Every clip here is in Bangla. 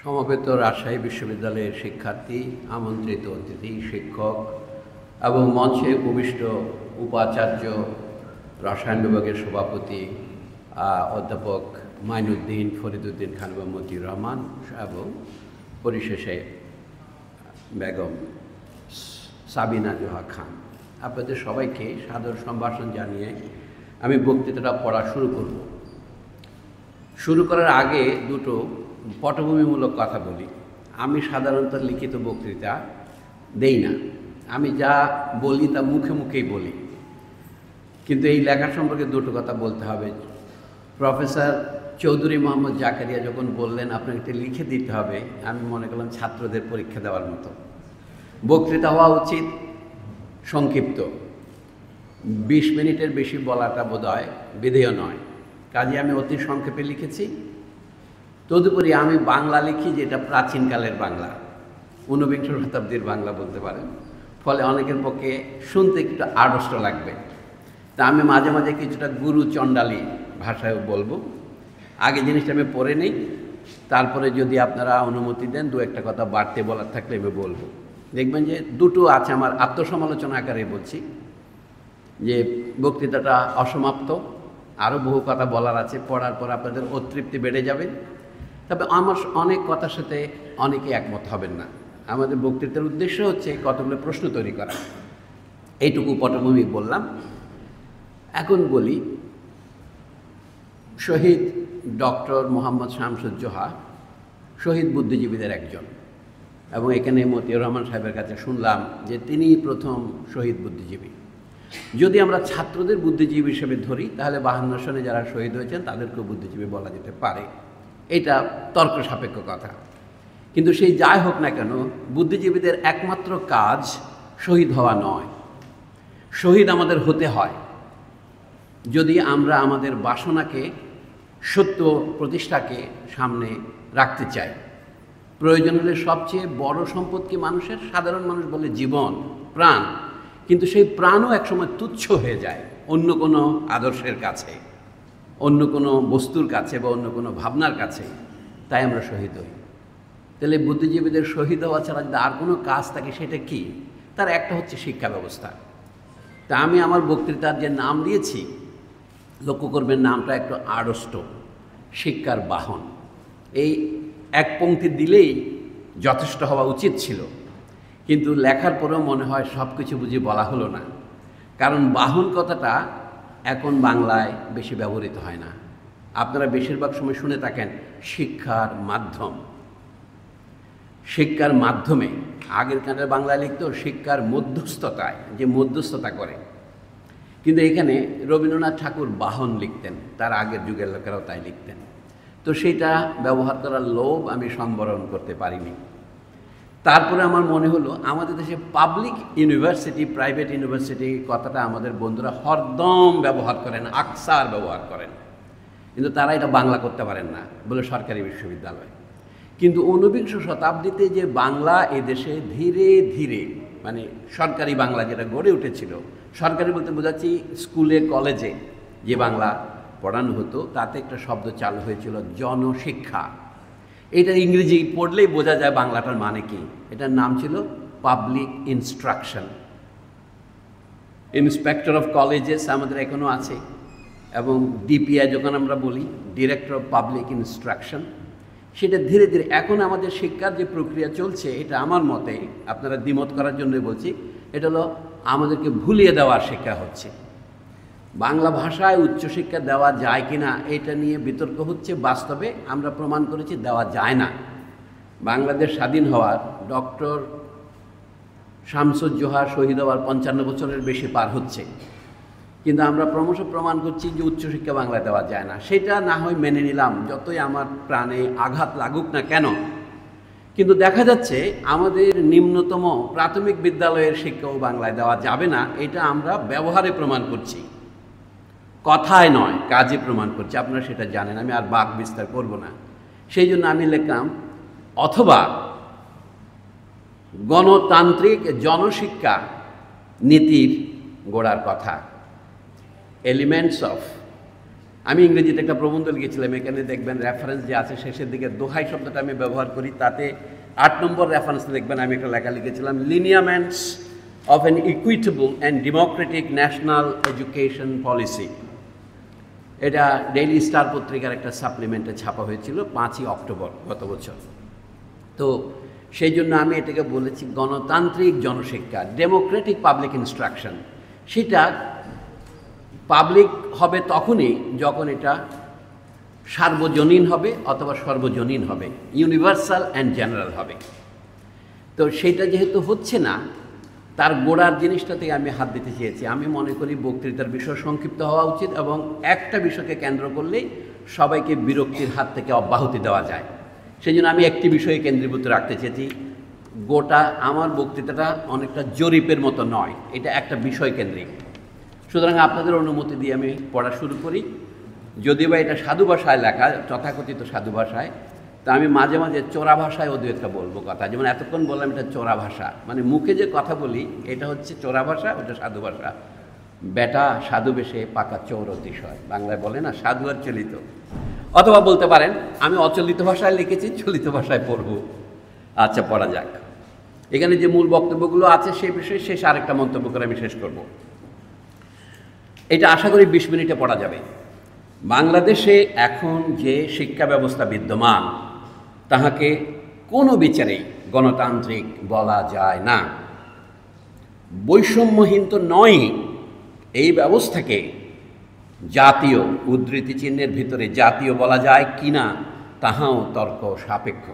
সমবেত রাজশাহী বিশ্ববিদ্যালয়ের শিক্ষার্থী, আমন্ত্রিত অতিথি, শিক্ষক এবং মঞ্চে উপবিষ্ট উপাচার্য, রসায়ন বিভাগের সভাপতি অধ্যাপক মাইনুদ্দিন, ফরিদুদ্দিন খান এবং মতিউর রহমান এবং পরিশেষে বেগম সাবিনা জোহা খান, আপনাদের সবাইকে সাদর সম্ভাষণ জানিয়ে আমি বক্তৃতাটা পড়া শুরু করব। শুরু করার আগে দুটো পটভূমিমূলক কথা বলি। আমি সাধারণত লিখিত বক্তৃতা দেই না, আমি যা বলি তা মুখে মুখেই বলি, কিন্তু এই লেখা সম্পর্কে দুটো কথা বলতে হবে। প্রফেসর চৌধুরী মোহাম্মদ জাকারিয়া যখন বললেন আপনাকে লিখে দিতে হবে, আমি মনে করলাম ছাত্রদের পরীক্ষা দেওয়ার মতো। বক্তৃতা হওয়া উচিত সংক্ষিপ্ত, 20 মিনিটের বেশি বলাটা বোধহয় বিধেয় নয়, কাজে আমি অতি সংক্ষেপে লিখেছি। তদুপরি আমি বাংলা লিখি যেটা প্রাচীনকালের বাংলা, 19বিংশ শতাব্দীর বাংলা বলতে পারেন, ফলে অনেকের পক্ষে শুনতে একটু আড়ষ্ট লাগবে। তা আমি মাঝে মাঝে কিছুটা গুরু চণ্ডালী ভাষায় বলবো। আগে জিনিসটা আমি পড়ে নেই, তারপরে যদি আপনারা অনুমতি দেন দু একটা কথা বাড়তে বলার থাকলে আমি বলবো। দেখবেন যে দুটো আছে, আমার আত্মসমালোচনা আকারে বলছি যে বক্তৃতাটা অসমাপ্ত, আরও বহু কথা বলার আছে, পড়ার পর আপনাদের অতৃপ্তি বেড়ে যাবে। তবে আমার অনেক কথার সাথে অনেকে একমত হবেন না। আমাদের বক্তৃতার উদ্দেশ্য হচ্ছে কতগুলো প্রশ্ন তৈরি করা। এইটুকু পটভূমি বললাম। এখন বলি, শহীদ ডক্টর মোহাম্মদ শামসুজ্জোহা শহীদ বুদ্ধিজীবীদের একজন, এবং এখানে মতিউর রহমান সাহেবের কাছে শুনলাম যে তিনি প্রথম শহীদ বুদ্ধিজীবী। যদি আমরা ছাত্রদের বুদ্ধিজীবী হিসেবে ধরি, তাহলে 52 সনে যারা শহীদ হয়েছেন তাদেরকেও বুদ্ধিজীবী বলা যেতে পারে। এটা তর্ক সাপেক্ষ কথা, কিন্তু সেই যাই হোক না কেন, বুদ্ধিজীবীদের একমাত্র কাজ শহীদ হওয়া নয়। শহীদ আমাদের হতে হয় যদি আমরা আমাদের বাসনাকে, সত্য প্রতিষ্ঠাকে সামনে রাখতে চাই। প্রয়োজন হলে সবচেয়ে বড় সম্পদ কি মানুষের? সাধারণ মানুষ বলে জীবন, প্রাণ, কিন্তু সেই প্রাণও একসময় তুচ্ছ হয়ে যায় অন্য কোনো আদর্শের কাছে, অন্য কোনো বস্তুর কাছে বা অন্য কোনো ভাবনার কাছে। তাই আমরা শহীদ হই। তাহলে বুদ্ধিজীবীদের শহীদ হওয়া ছাড়া যদি আর কোনো কাজ থাকে, সেটা কি? তার একটা হচ্ছে শিক্ষা ব্যবস্থা। তা আমি আমার বক্তৃতার যে নাম দিয়েছি, লক্ষ্য করবেন নামটা একটু আড়ষ্ট, শিক্ষার বাহন। এই এক পংক্তি দিলেই যথেষ্ট হওয়া উচিত ছিল, কিন্তু লেখার পরেও মনে হয় সব কিছু বুঝি বলা হলো না। কারণ বাহন কথাটা এখন বাংলায় বেশি ব্যবহৃত হয় না। আপনারা বেশিরভাগ সময় শুনে থাকেন শিক্ষার মাধ্যম। শিক্ষার মাধ্যমে, আগের কানের বাংলায় লিখত শিক্ষার মধ্যস্থতায়, যে মধ্যস্থতা করে। কিন্তু এখানে রবীন্দ্রনাথ ঠাকুর বাহন লিখতেন, তার আগের যুগের লোকেরাও তাই লিখতেন। তো সেইটা ব্যবহার করার লোভ আমি সম্বরণ করতে পারিনি। তারপরে আমার মনে হলো আমাদের দেশে পাবলিক ইউনিভার্সিটি, প্রাইভেট ইউনিভার্সিটি কথাটা আমাদের বন্ধুরা হরদম ব্যবহার করেন, আকসার ব্যবহার করেন, কিন্তু তারা এটা বাংলা করতে পারেন না বলে সরকারি বিশ্ববিদ্যালয়। কিন্তু 19বিংশ শতাব্দীতে যে বাংলা এদেশে ধীরে ধীরে, মানে সরকারি বাংলা যেটা গড়ে উঠেছিল, সরকারি বলতে বোঝাচ্ছি স্কুলে কলেজে যে বাংলা পড়ানো হতো, তাতে একটা শব্দ চালু হয়েছিল জনশিক্ষা। এটা ইংরেজি পড়লেই বোঝা যায় বাংলাটার মানে কি। এটার নাম ছিল public instruction. Inspector of colleges আমাদের এখনও আছে, এবং ডিপিআই যখন আমরা বলি, ডিরেক্টর অফ পাবলিক ইনস্ট্রাকশন, সেটা ধীরে ধীরে এখন আমাদের শিক্ষার যে প্রক্রিয়া চলছে, এটা আমার মতে, আপনারা দ্বিমত করার জন্যই বলছি, এটা হলো আমাদেরকে ভুলিয়ে দেওয়ার শিক্ষা হচ্ছে। বাংলা ভাষায় উচ্চশিক্ষা দেওয়া যায় কি না এটা নিয়ে বিতর্ক হচ্ছে। বাস্তবে আমরা প্রমাণ করেছি দেওয়া যায় না। বাংলাদেশ স্বাধীন হওয়ার, ডক্টর শামসুজ্জোহা শহীদ হওয়ার 55 বছরের বেশি পার হচ্ছে, কিন্তু আমরা ক্রমশ প্রমাণ করছি যে উচ্চশিক্ষা বাংলায় দেওয়া যায় না। সেটা না হয় মেনে নিলাম, যতই আমার প্রাণে আঘাত লাগুক না কেন। কিন্তু দেখা যাচ্ছে আমাদের নিম্নতম প্রাথমিক বিদ্যালয়ের শিক্ষাও বাংলায় দেওয়া যাবে না। এটা আমরা ব্যবহারে প্রমাণ করছি, কথায় নয়, কাজে প্রমাণ করছি। আপনারা সেটা জানেন, আমি আর বাক বিস্তার করব না। সেই জন্য আমি লিখলাম অথবা গণতান্ত্রিক জনশিক্ষা নীতির গোড়ার কথা, এলিমেন্টস অফ আমি ইংরেজিতে একটা প্রবন্ধ লিখেছিলাম, এখানে দেখবেন রেফারেন্স যে আছে শেষের দিকে দোহাই শব্দটা আমি ব্যবহার করি, তাতে 8 নম্বর রেফারেন্স দেখবেন আমি একটা লেখা লিখেছিলাম, lineaments of an equitable and democratic national education policy. এটা ডেইলি স্টার পত্রিকার একটা সাপ্লিমেন্টে ছাপা হয়েছিল 5ই অক্টোবর গত বছর। তো সেই জন্য আমি এটাকে বলেছি গণতান্ত্রিক জনশিক্ষা, ডেমোক্রেটিক পাবলিক ইনস্ট্রাকশন। সেটা পাবলিক হবে তখনই যখন এটা সার্বজনীন হবে অথবা সর্বজনীন হবে, ইউনিভার্সাল অ্যান্ড জেনারেল হবে। তো সেটা যেহেতু হচ্ছে না, তার গোড়ার জিনিসটা থেকে আমি হাত দিতে চেয়েছি। আমি মনে করি বক্তৃতার বিষয় সংক্ষিপ্ত হওয়া উচিত এবং একটা বিষয়কে কেন্দ্র করলেই সবাইকে বিরক্তির হাত থেকে অব্যাহতি দেওয়া যায়। সেই জন্য আমি একটি বিষয়ে কেন্দ্রীভূত রাখতে চেয়েছি। গোটা আমার বক্তৃতাটা অনেকটা জরিপের মতো নয়, এটা একটা বিষয় কেন্দ্রিক। সুতরাং আপনাদের অনুমতি দিয়ে আমি পড়া শুরু করি। যদিও বা এটা সাধু ভাষায় লেখা, তথাকথিত সাধু ভাষায়, তা আমি মাঝে মাঝে চোরা ভাষায়ও দু একটা বলবো কথা। যেমন এতক্ষণ বললাম এটা চোরা ভাষা, মানে মুখে যে কথা বলি এটা হচ্ছে চোরা ভাষা, ওটা সাধু ভাষা। বেটা সাধু বেশে পাকা চোর অতিশয়, বাংলায় বলে না, সাধু আর চলিত। অথবা বলতে পারেন আমি অচলিত ভাষায় লিখেছি, চলিত ভাষায় পড়ব। আচ্ছা, পড়া যাক। এখানে যে মূল বক্তব্যগুলো আছে সেই বিষয়ে শেষ আরেকটা মন্তব্য করে আমি শেষ করব। এটা আশা করি 20 মিনিটে পড়া যাবে। বাংলাদেশে এখন যে শিক্ষা ব্যবস্থা বিদ্যমান তাহাকে কোনো বিচারেই গণতান্ত্রিক বলা যায় না। বৈষম্যহীন তো নয়, এই ব্যবস্থাকে জাতীয় উদ্ধৃতি চিহ্নের ভিতরে জাতীয় বলা যায় কিনা তাহাও তর্ক সাপেক্ষ।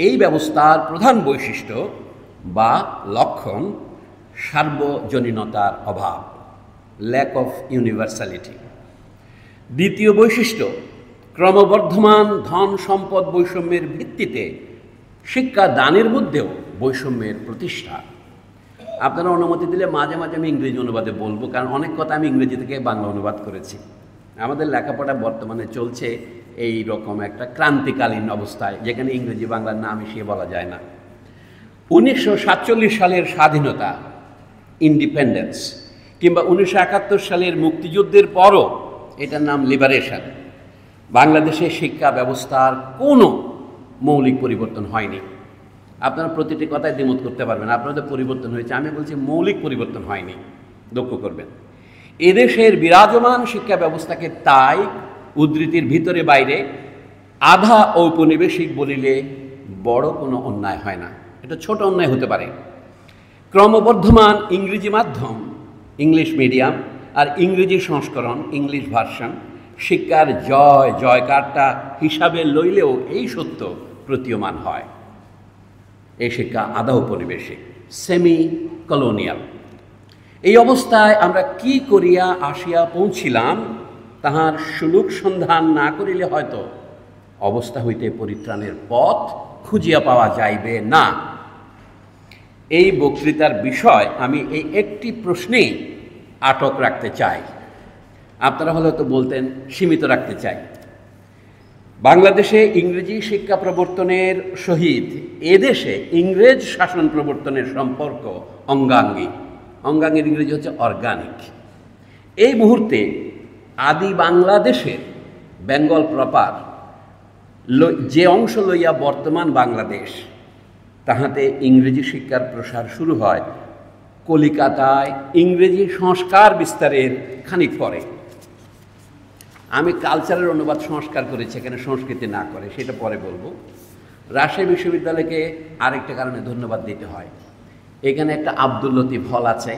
এই ব্যবস্থার প্রধান বৈশিষ্ট্য বা লক্ষণ সার্বজনীনতার অভাব, ল্যাক অফ ইউনিভার্সালিটি। দ্বিতীয় বৈশিষ্ট্য ক্রমবর্ধমান ধন সম্পদ বৈষম্যের ভিত্তিতে শিক্ষা দানের মধ্যেও বৈষম্যের প্রতিষ্ঠা। আপনারা অনুমতি দিলে মাঝে মাঝে আমি ইংরেজি অনুবাদে বলবো, কারণ অনেক কথা আমি ইংরেজি থেকে বাংলা অনুবাদ করেছি। আমাদের লেখাপড়া বর্তমানে চলছে এই রকম একটা ক্রান্তিকালীন অবস্থায়, যেখানে ইংরেজি বাংলার নাম মিশিয়ে বলা যায় না। 1947 সালের স্বাধীনতা, ইন্ডিপেন্ডেন্স, কিংবা 1971 সালের মুক্তিযুদ্ধের পরও এটার নাম লিবারেশন, বাংলাদেশের শিক্ষা ব্যবস্থার কোনো মৌলিক পরিবর্তন হয়নি। আপনারা প্রতিটি কথায় দ্বিমত করতে পারবেন, আপনাদের পরিবর্তন হয়েছে, আমি বলছি মৌলিক পরিবর্তন হয়নি। লক্ষ্য করবেন, এদেশের বিরাজমান শিক্ষা ব্যবস্থাকে তাই উদ্ধৃতির ভিতরে বাইরে আধা ঔপনিবেশিক বলিলে বড় কোনো অন্যায় হয় না। এটা ছোট অন্যায় হতে পারে। ক্রমবর্ধমান ইংরেজি মাধ্যম, ইংলিশ মিডিয়াম আর ইংরেজি সংস্করণ, ইংলিশ ভার্সন শিক্ষার জয়কারটা হিসাবে লইলেও এই সত্য প্রতীয়মান হয়, এই শিক্ষা আধা ঔপনিবেশিক, সেমি কলোনিয়াল। এই অবস্থায় আমরা কি করিয়া আসিয়া পৌঁছিলাম তাহার সুলুক সন্ধান না করিলে হয়তো অবস্থা হইতে পরিত্রাণের পথ খুঁজিয়া পাওয়া যাইবে না। এই বক্তৃতার বিষয় আমি এই একটি প্রশ্নেই আটক রাখতে চাই। আপনারা হয়তো বলতেন সীমিত রাখতে চাই। বাংলাদেশে ইংরেজি শিক্ষা প্রবর্তনের সহিত এদেশে ইংরেজ শাসন প্রবর্তনের সম্পর্ক অঙ্গাঙ্গী। অঙ্গাঙ্গীর ইংরেজি হচ্ছে অর্গানিক। এই মুহূর্তে আদি বাংলাদেশের বেঙ্গল প্রপার যে অংশ লইয়া বর্তমান বাংলাদেশ, তাহাতে ইংরেজি শিক্ষার প্রসার শুরু হয় কলিকাতায় ইংরেজি সংস্কার বিস্তারের খানিক পরে। আমি কালচারের অনুবাদ সংস্কার করেছি, এখানে সংস্কৃতি না করে, সেটা পরে বলবো। রাজশাহী বিশ্ববিদ্যালয়কে আরেকটা কারণে ধন্যবাদ দিতে হয়। এখানে একটা আব্দুল লতিফ হল আছে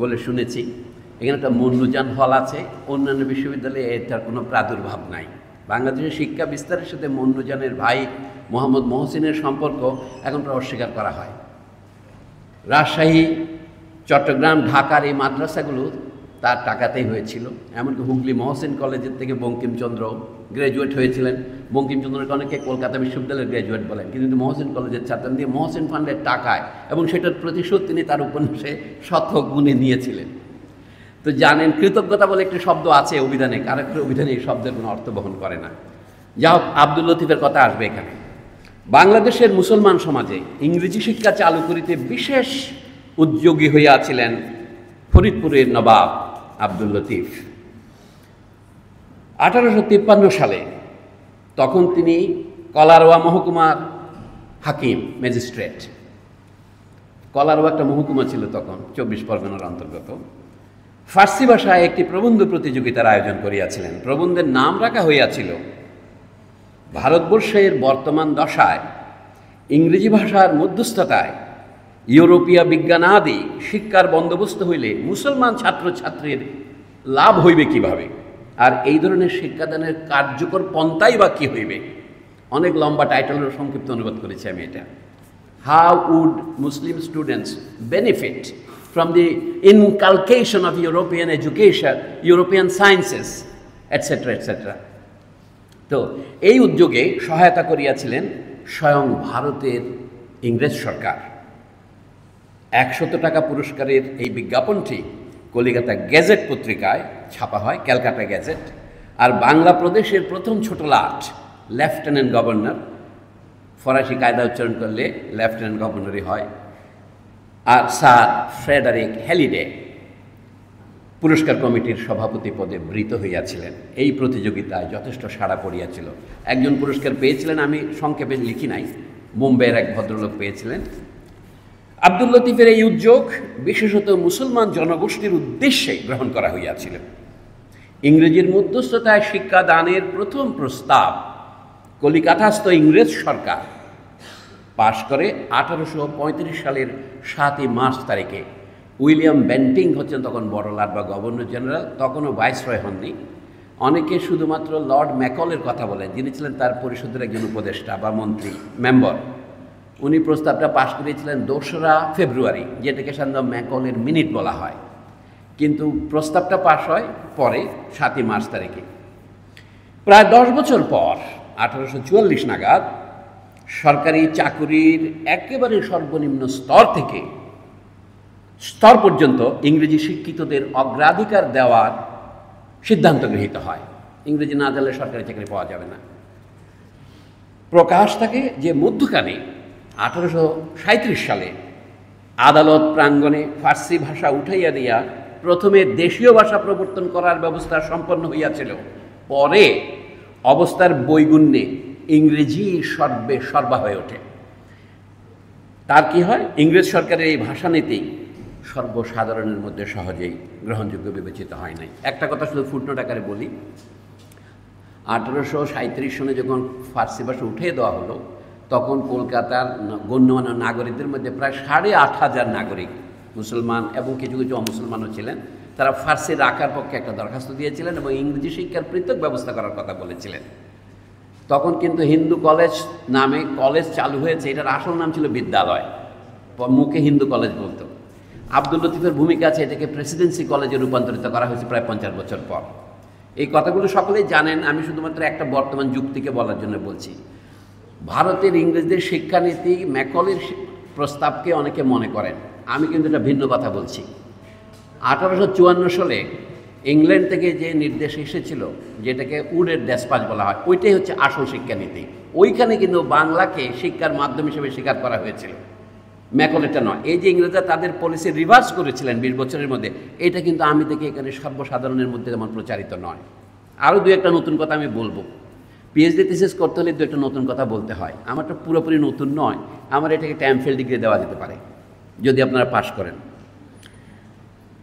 বলে শুনেছি, এখানে একটা মন্নুজান হল আছে। অন্যান্য বিশ্ববিদ্যালয়ে এটার কোনো প্রাদুর্ভাব নাই। বাংলাদেশের শিক্ষা বিস্তারের সাথে মন্নুজানের ভাই মোহাম্মদ মহসিনের সম্পর্ক এখন প্রায় অস্বীকার করা হয়। রাজশাহী, চট্টগ্রাম, ঢাকার এই মাদ্রাসাগুলো তার টাকাতেই হয়েছিল। এমনকি হুগলি মহসিন কলেজের থেকে বঙ্কিমচন্দ্র গ্র্যাজুয়েট হয়েছিলেন। বঙ্কিমচন্দ্রকে অনেকে কলকাতা বিশ্ববিদ্যালয়ের গ্র্যাজুয়েট বলেন, কিন্তু মহসিন কলেজের ছাত্র দিয়ে মহসিন ফান্ডের টাকায়, এবং সেটার প্রতিশোধ তিনি তার উপন্যাসে শতক গুণে নিয়েছিলেন। তো জানেন, কৃতজ্ঞতা বলে একটি শব্দ আছে অভিধানে, আরেকটি অভিধানে এই শব্দের কোনো অর্থ বহন করে না। যা হোক, আব্দুল লতিফের কথা আসবে এখানে। বাংলাদেশের মুসলমান সমাজে ইংরেজি শিক্ষা চালু করিতে বিশেষ উদ্যোগী হইয়াছিলেন ফরিদপুরের নবাব আব্দুল লতিফ। 1853 সালে তখন তিনি কলারোয়া মহকুমার হাকিম, ম্যাজিস্ট্রেট। কলারোয়া একটা মহকুমা ছিল তখন 24 পরগনার অন্তর্গত। ফার্সি ভাষায় একটি প্রবন্ধ প্রতিযোগিতার আয়োজন করিয়াছিলেন। প্রবন্ধের নাম রাখা হইয়াছিল ভারতবর্ষের বর্তমান দশায় ইংরেজি ভাষার মধ্যস্থতায় ইউরোপীয় বিজ্ঞানাদি শিক্ষার বন্দোবস্ত হইলে মুসলমান ছাত্রছাত্রীর লাভ হইবে কিভাবে, আর এই ধরনের শিক্ষাদানের কার্যকর পন্থাই বা কী হইবে। অনেক লম্বা টাইটেলের সংক্ষিপ্ত অনুবাদ করেছি আমি এটা। How would Muslim students benefit from the inculcation of European education, European sciences, etc., etc. তো এই উদ্যোগে সহায়তা করিয়াছিলেন স্বয়ং ভারতের ইংরেজ সরকার। 100 টাকা পুরস্কারের এই বিজ্ঞাপনটি কলিকাতা গেজেট পত্রিকায় ছাপা হয়, ক্যালকাটা গেজেট। আর বাংলা প্রদেশের প্রথম ছোট লাট, লেফটেন্যান্ট গভর্নর, ফরাসি কায়দা উচ্চারণ করলে লেফটেন্যান্ট গভর্নরই হয়, আর স্যার ফ্রেডারিক হ্যালিডে পুরস্কার কমিটির সভাপতি পদে বৃত হইয়াছিলেন। এই প্রতিযোগিতায় যথেষ্ট সাড়া পড়িয়াছিল। একজন পুরস্কার পেয়েছিলেন, আমি সংক্ষেপে লিখি নাই, মুম্বাইয়ের এক ভদ্রলোক পেয়েছিলেন। আব্দুল লতিফের এই উদ্যোগ বিশেষত মুসলমান জনগোষ্ঠীর উদ্দেশ্যে গ্রহণ করা হইয়াছিল। ইংরেজির মধ্যস্থতায় শিক্ষাদানের প্রথম প্রস্তাব কলিকাতাস্থ ইংরেজ সরকার পাশ করে 1835 সালের 7 মার্চ তারিখে। উইলিয়াম বেন্টিং হচ্ছেন তখন বড়লাট বা গভর্নর জেনারেল, তখনও ভাইসরয় হননি। অনেকে শুধুমাত্র লর্ড ম্যাকলের কথা বলেন, যিনি ছিলেন তার পরিষদের একজন উপদেষ্টা বা মন্ত্রী মেম্বার। উনি প্রস্তাবটা পাশ করিয়েছিলেন 2রা ফেব্রুয়ারি, যেটাকে সাধারণত ম্যাকলের মিনিট বলা হয়, কিন্তু প্রস্তাবটা পাশ হয় পরে 7 মার্চ তারিখে। প্রায় 10 বছর পর 1844 নাগাদ সরকারি চাকুরির একেবারে সর্বনিম্ন স্তর থেকে স্তর পর্যন্ত ইংরেজি শিক্ষিতদের অগ্রাধিকার দেওয়ার সিদ্ধান্ত গৃহীত হয়। ইংরেজি না জানলে সরকারি চাকরি পাওয়া যাবে না। প্রকাশ থাকে যে মধ্যখানে 1837 সালে আদালত প্রাঙ্গণে ফার্সি ভাষা উঠাইয়া দিয়া প্রথমে দেশীয় ভাষা প্রবর্তন করার ব্যবস্থা সম্পন্ন হইয়াছিল। পরে অবস্থার বৈগুণ্যে ইংরেজি সর্বা হয়ে ওঠে। তার কি হয়, ইংরেজ সরকারের এই ভাষানীতি সর্বসাধারণের মধ্যে সহজেই গ্রহণযোগ্য বিবেচিত হয় নাই। একটা কথা শুধু ফুটনোট আকারে বলি, 1837 সনে যখন ফার্সি ভাষা উঠিয়ে দেওয়া হলো, তখন কলকাতার গণ্যমান্য নাগরিকদের মধ্যে প্রায় 8,500 নাগরিক, মুসলমান এবং কিছু কিছু অমুসলমানও ছিলেন, তারা ফার্সি রাখার পক্ষে একটা দরখাস্ত দিয়েছিলেন এবং ইংরেজি শিক্ষার পৃথক ব্যবস্থা করার কথা বলেছিলেন। তখন কিন্তু হিন্দু কলেজ নামে কলেজ চালু হয়েছে, এটার আসল নাম ছিল বিদ্যালয়, মুখে হিন্দু কলেজ বলতো। আব্দুল লতিফের ভূমিকা আছে, এটাকে প্রেসিডেন্সি কলেজে রূপান্তরিত করা হয়েছে প্রায় 50 বছর পর। এই কথাগুলো সকলেই জানেন, আমি শুধুমাত্র একটা বর্তমান যুক্তিকে বলার জন্য বলছি। ভারতের ইংরেজদের শিক্ষানীতি ম্যাকলের প্রস্তাবকে অনেকে মনে করেন, আমি কিন্তু এটা ভিন্ন কথা বলছি। 1854 সালে ইংল্যান্ড থেকে যে নির্দেশ এসেছিল, যেটাকে উডের ডেসপাচ বলা হয়, ওইটাই হচ্ছে আসল শিক্ষানীতি। ওইখানে কিন্তু বাংলাকে শিক্ষার মাধ্যম হিসেবে স্বীকার করা হয়েছিল, ম্যাকলেটা নয়। এই যে ইংরেজরা তাদের পলিসি রিভার্স করেছিলেন 20 বছরের মধ্যে, এটা কিন্তু আমি দেখি এখানে সর্বসাধারণের মধ্যে তেমন প্রচারিত নয়। আরও 2-1টা নতুন কথা আমি বলবো। পিএইচডি থিসিস করতে হলে 2-1টা নতুন কথা বলতে হয়। আমারটা পুরোপুরি নতুন নয়, আমার এটাকে ট্যামফেল ডিগ্রি দেওয়া যেতে পারে যদি আপনারা পাশ করেন।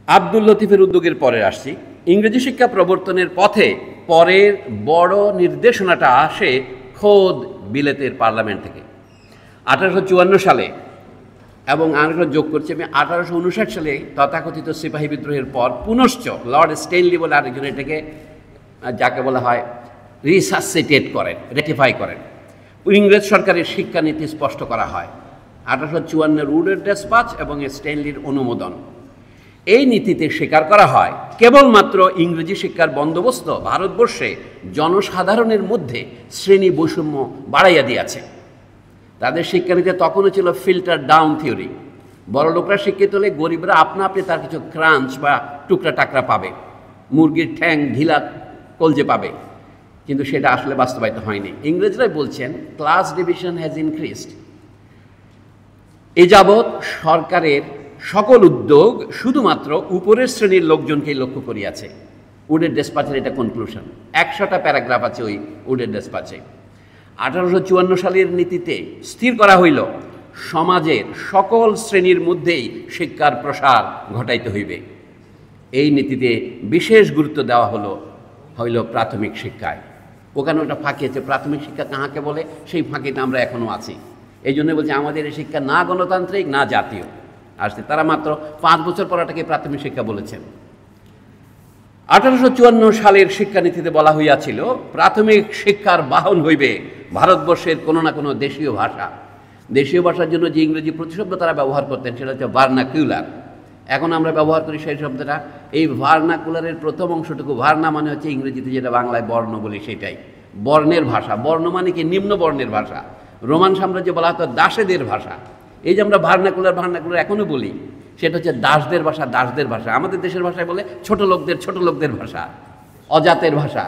আব্দুল লতিফের উদ্যোগের পরে আসছি। ইংরেজি শিক্ষা প্রবর্তনের পথে পরের বড় নির্দেশনাটা আসে খোদ বিলেতের পার্লামেন্ট থেকে 1854 সালে, এবং আরেকটা যোগ করছি আমি, 1859 সালে তথাকথিত সিপাহী বিদ্রোহের পর পুনশ্চ লর্ড স্টেনলি বলে আরেকজন এটাকে, যাকে বলা হয় রিসাসিটেট করেন, রেটিফাই করেন। ইংরেজ সরকারের শিক্ষানীতি স্পষ্ট করা হয় 1854 উডের ডেসপাচ এবং স্টেনলির অনুমোদন। এই নীতিতে স্বীকার করা হয় কেবলমাত্র ইংরেজি শিক্ষার বন্দোবস্ত ভারতবর্ষে জনসাধারণের মধ্যে শ্রেণী বৈষম্য বাড়াইয়া দিয়াছে। তাদের শিক্ষানীতি তখনও ছিল ফিল্টার ডাউন থিওরি। বড় লোকরা শিক্ষিত হলে গরিবরা আপনা আপনি তার কিছু ক্রাঞ্চ বা টুকরা টাকরা পাবে, মুরগির ঠ্যাং ঢিলা কলজে পাবে, কিন্তু সেটা আসলে বাস্তবায়িত হয়নি। ইংরেজরাই বলছেন ক্লাস ডিভিশন হ্যাজ ইনক্রিজড। এ যাবৎ সরকারের সকল উদ্যোগ শুধুমাত্র উপরের শ্রেণীর লোকজনকেই লক্ষ্য করিয়াছে। উডের ডেসপাচের এটা কনক্লুশন। 100টা প্যারাগ্রাফ আছে ওই উডের ডেসপাচে। 1854 সালের নীতিতে স্থির করা হইল সমাজের সকল শ্রেণীর মধ্যেই শিক্ষার প্রসার ঘটাইতে হইবে। এই নীতিতে বিশেষ গুরুত্ব দেওয়া হইল প্রাথমিক শিক্ষায়। ওখানে ওটা ফাঁকি আছে, প্রাথমিক শিক্ষা কাহাকে বলে, সেই ফাঁকিটা আমরা এখনও আছি। এই জন্য বলছি আমাদের এই শিক্ষা না গণতান্ত্রিক না জাতীয় আসছে। তারা মাত্র 5 বছর পর এটাকে প্রাথমিক শিক্ষা বলেছেন। 1854 সালের শিক্ষানীতিতে বলা হইয়াছিল প্রাথমিক শিক্ষার বাহন হইবে ভারতবর্ষের কোনো না কোনো দেশীয় ভাষা। দেশীয় ভাষার জন্য যে ইংরেজি প্রতিশব্দ তারা ব্যবহার করতেন সেটা হচ্ছে ভার্নাকুলার। এখন আমরা ব্যবহার করি সেই শব্দটা। এই ভার্নাকুলারের প্রথম অংশটুকু, ভার্না মানে হচ্ছে ইংরেজিতে যেটা বাংলায় বর্ণ বলি সেটাই, বর্ণের ভাষা। বর্ণ মানে কি? নিম্ন বর্ণের ভাষা। রোমান সাম্রাজ্যে বলা হতো দাসেদের ভাষা। এই যে আমরা ভার্নাকুলার এখনও বলি, সেটা হচ্ছে দাসদের ভাষা। দাসদের ভাষা আমাদের দেশের ভাষায় বলে ছোট লোকদের ভাষা, অজাতের ভাষা।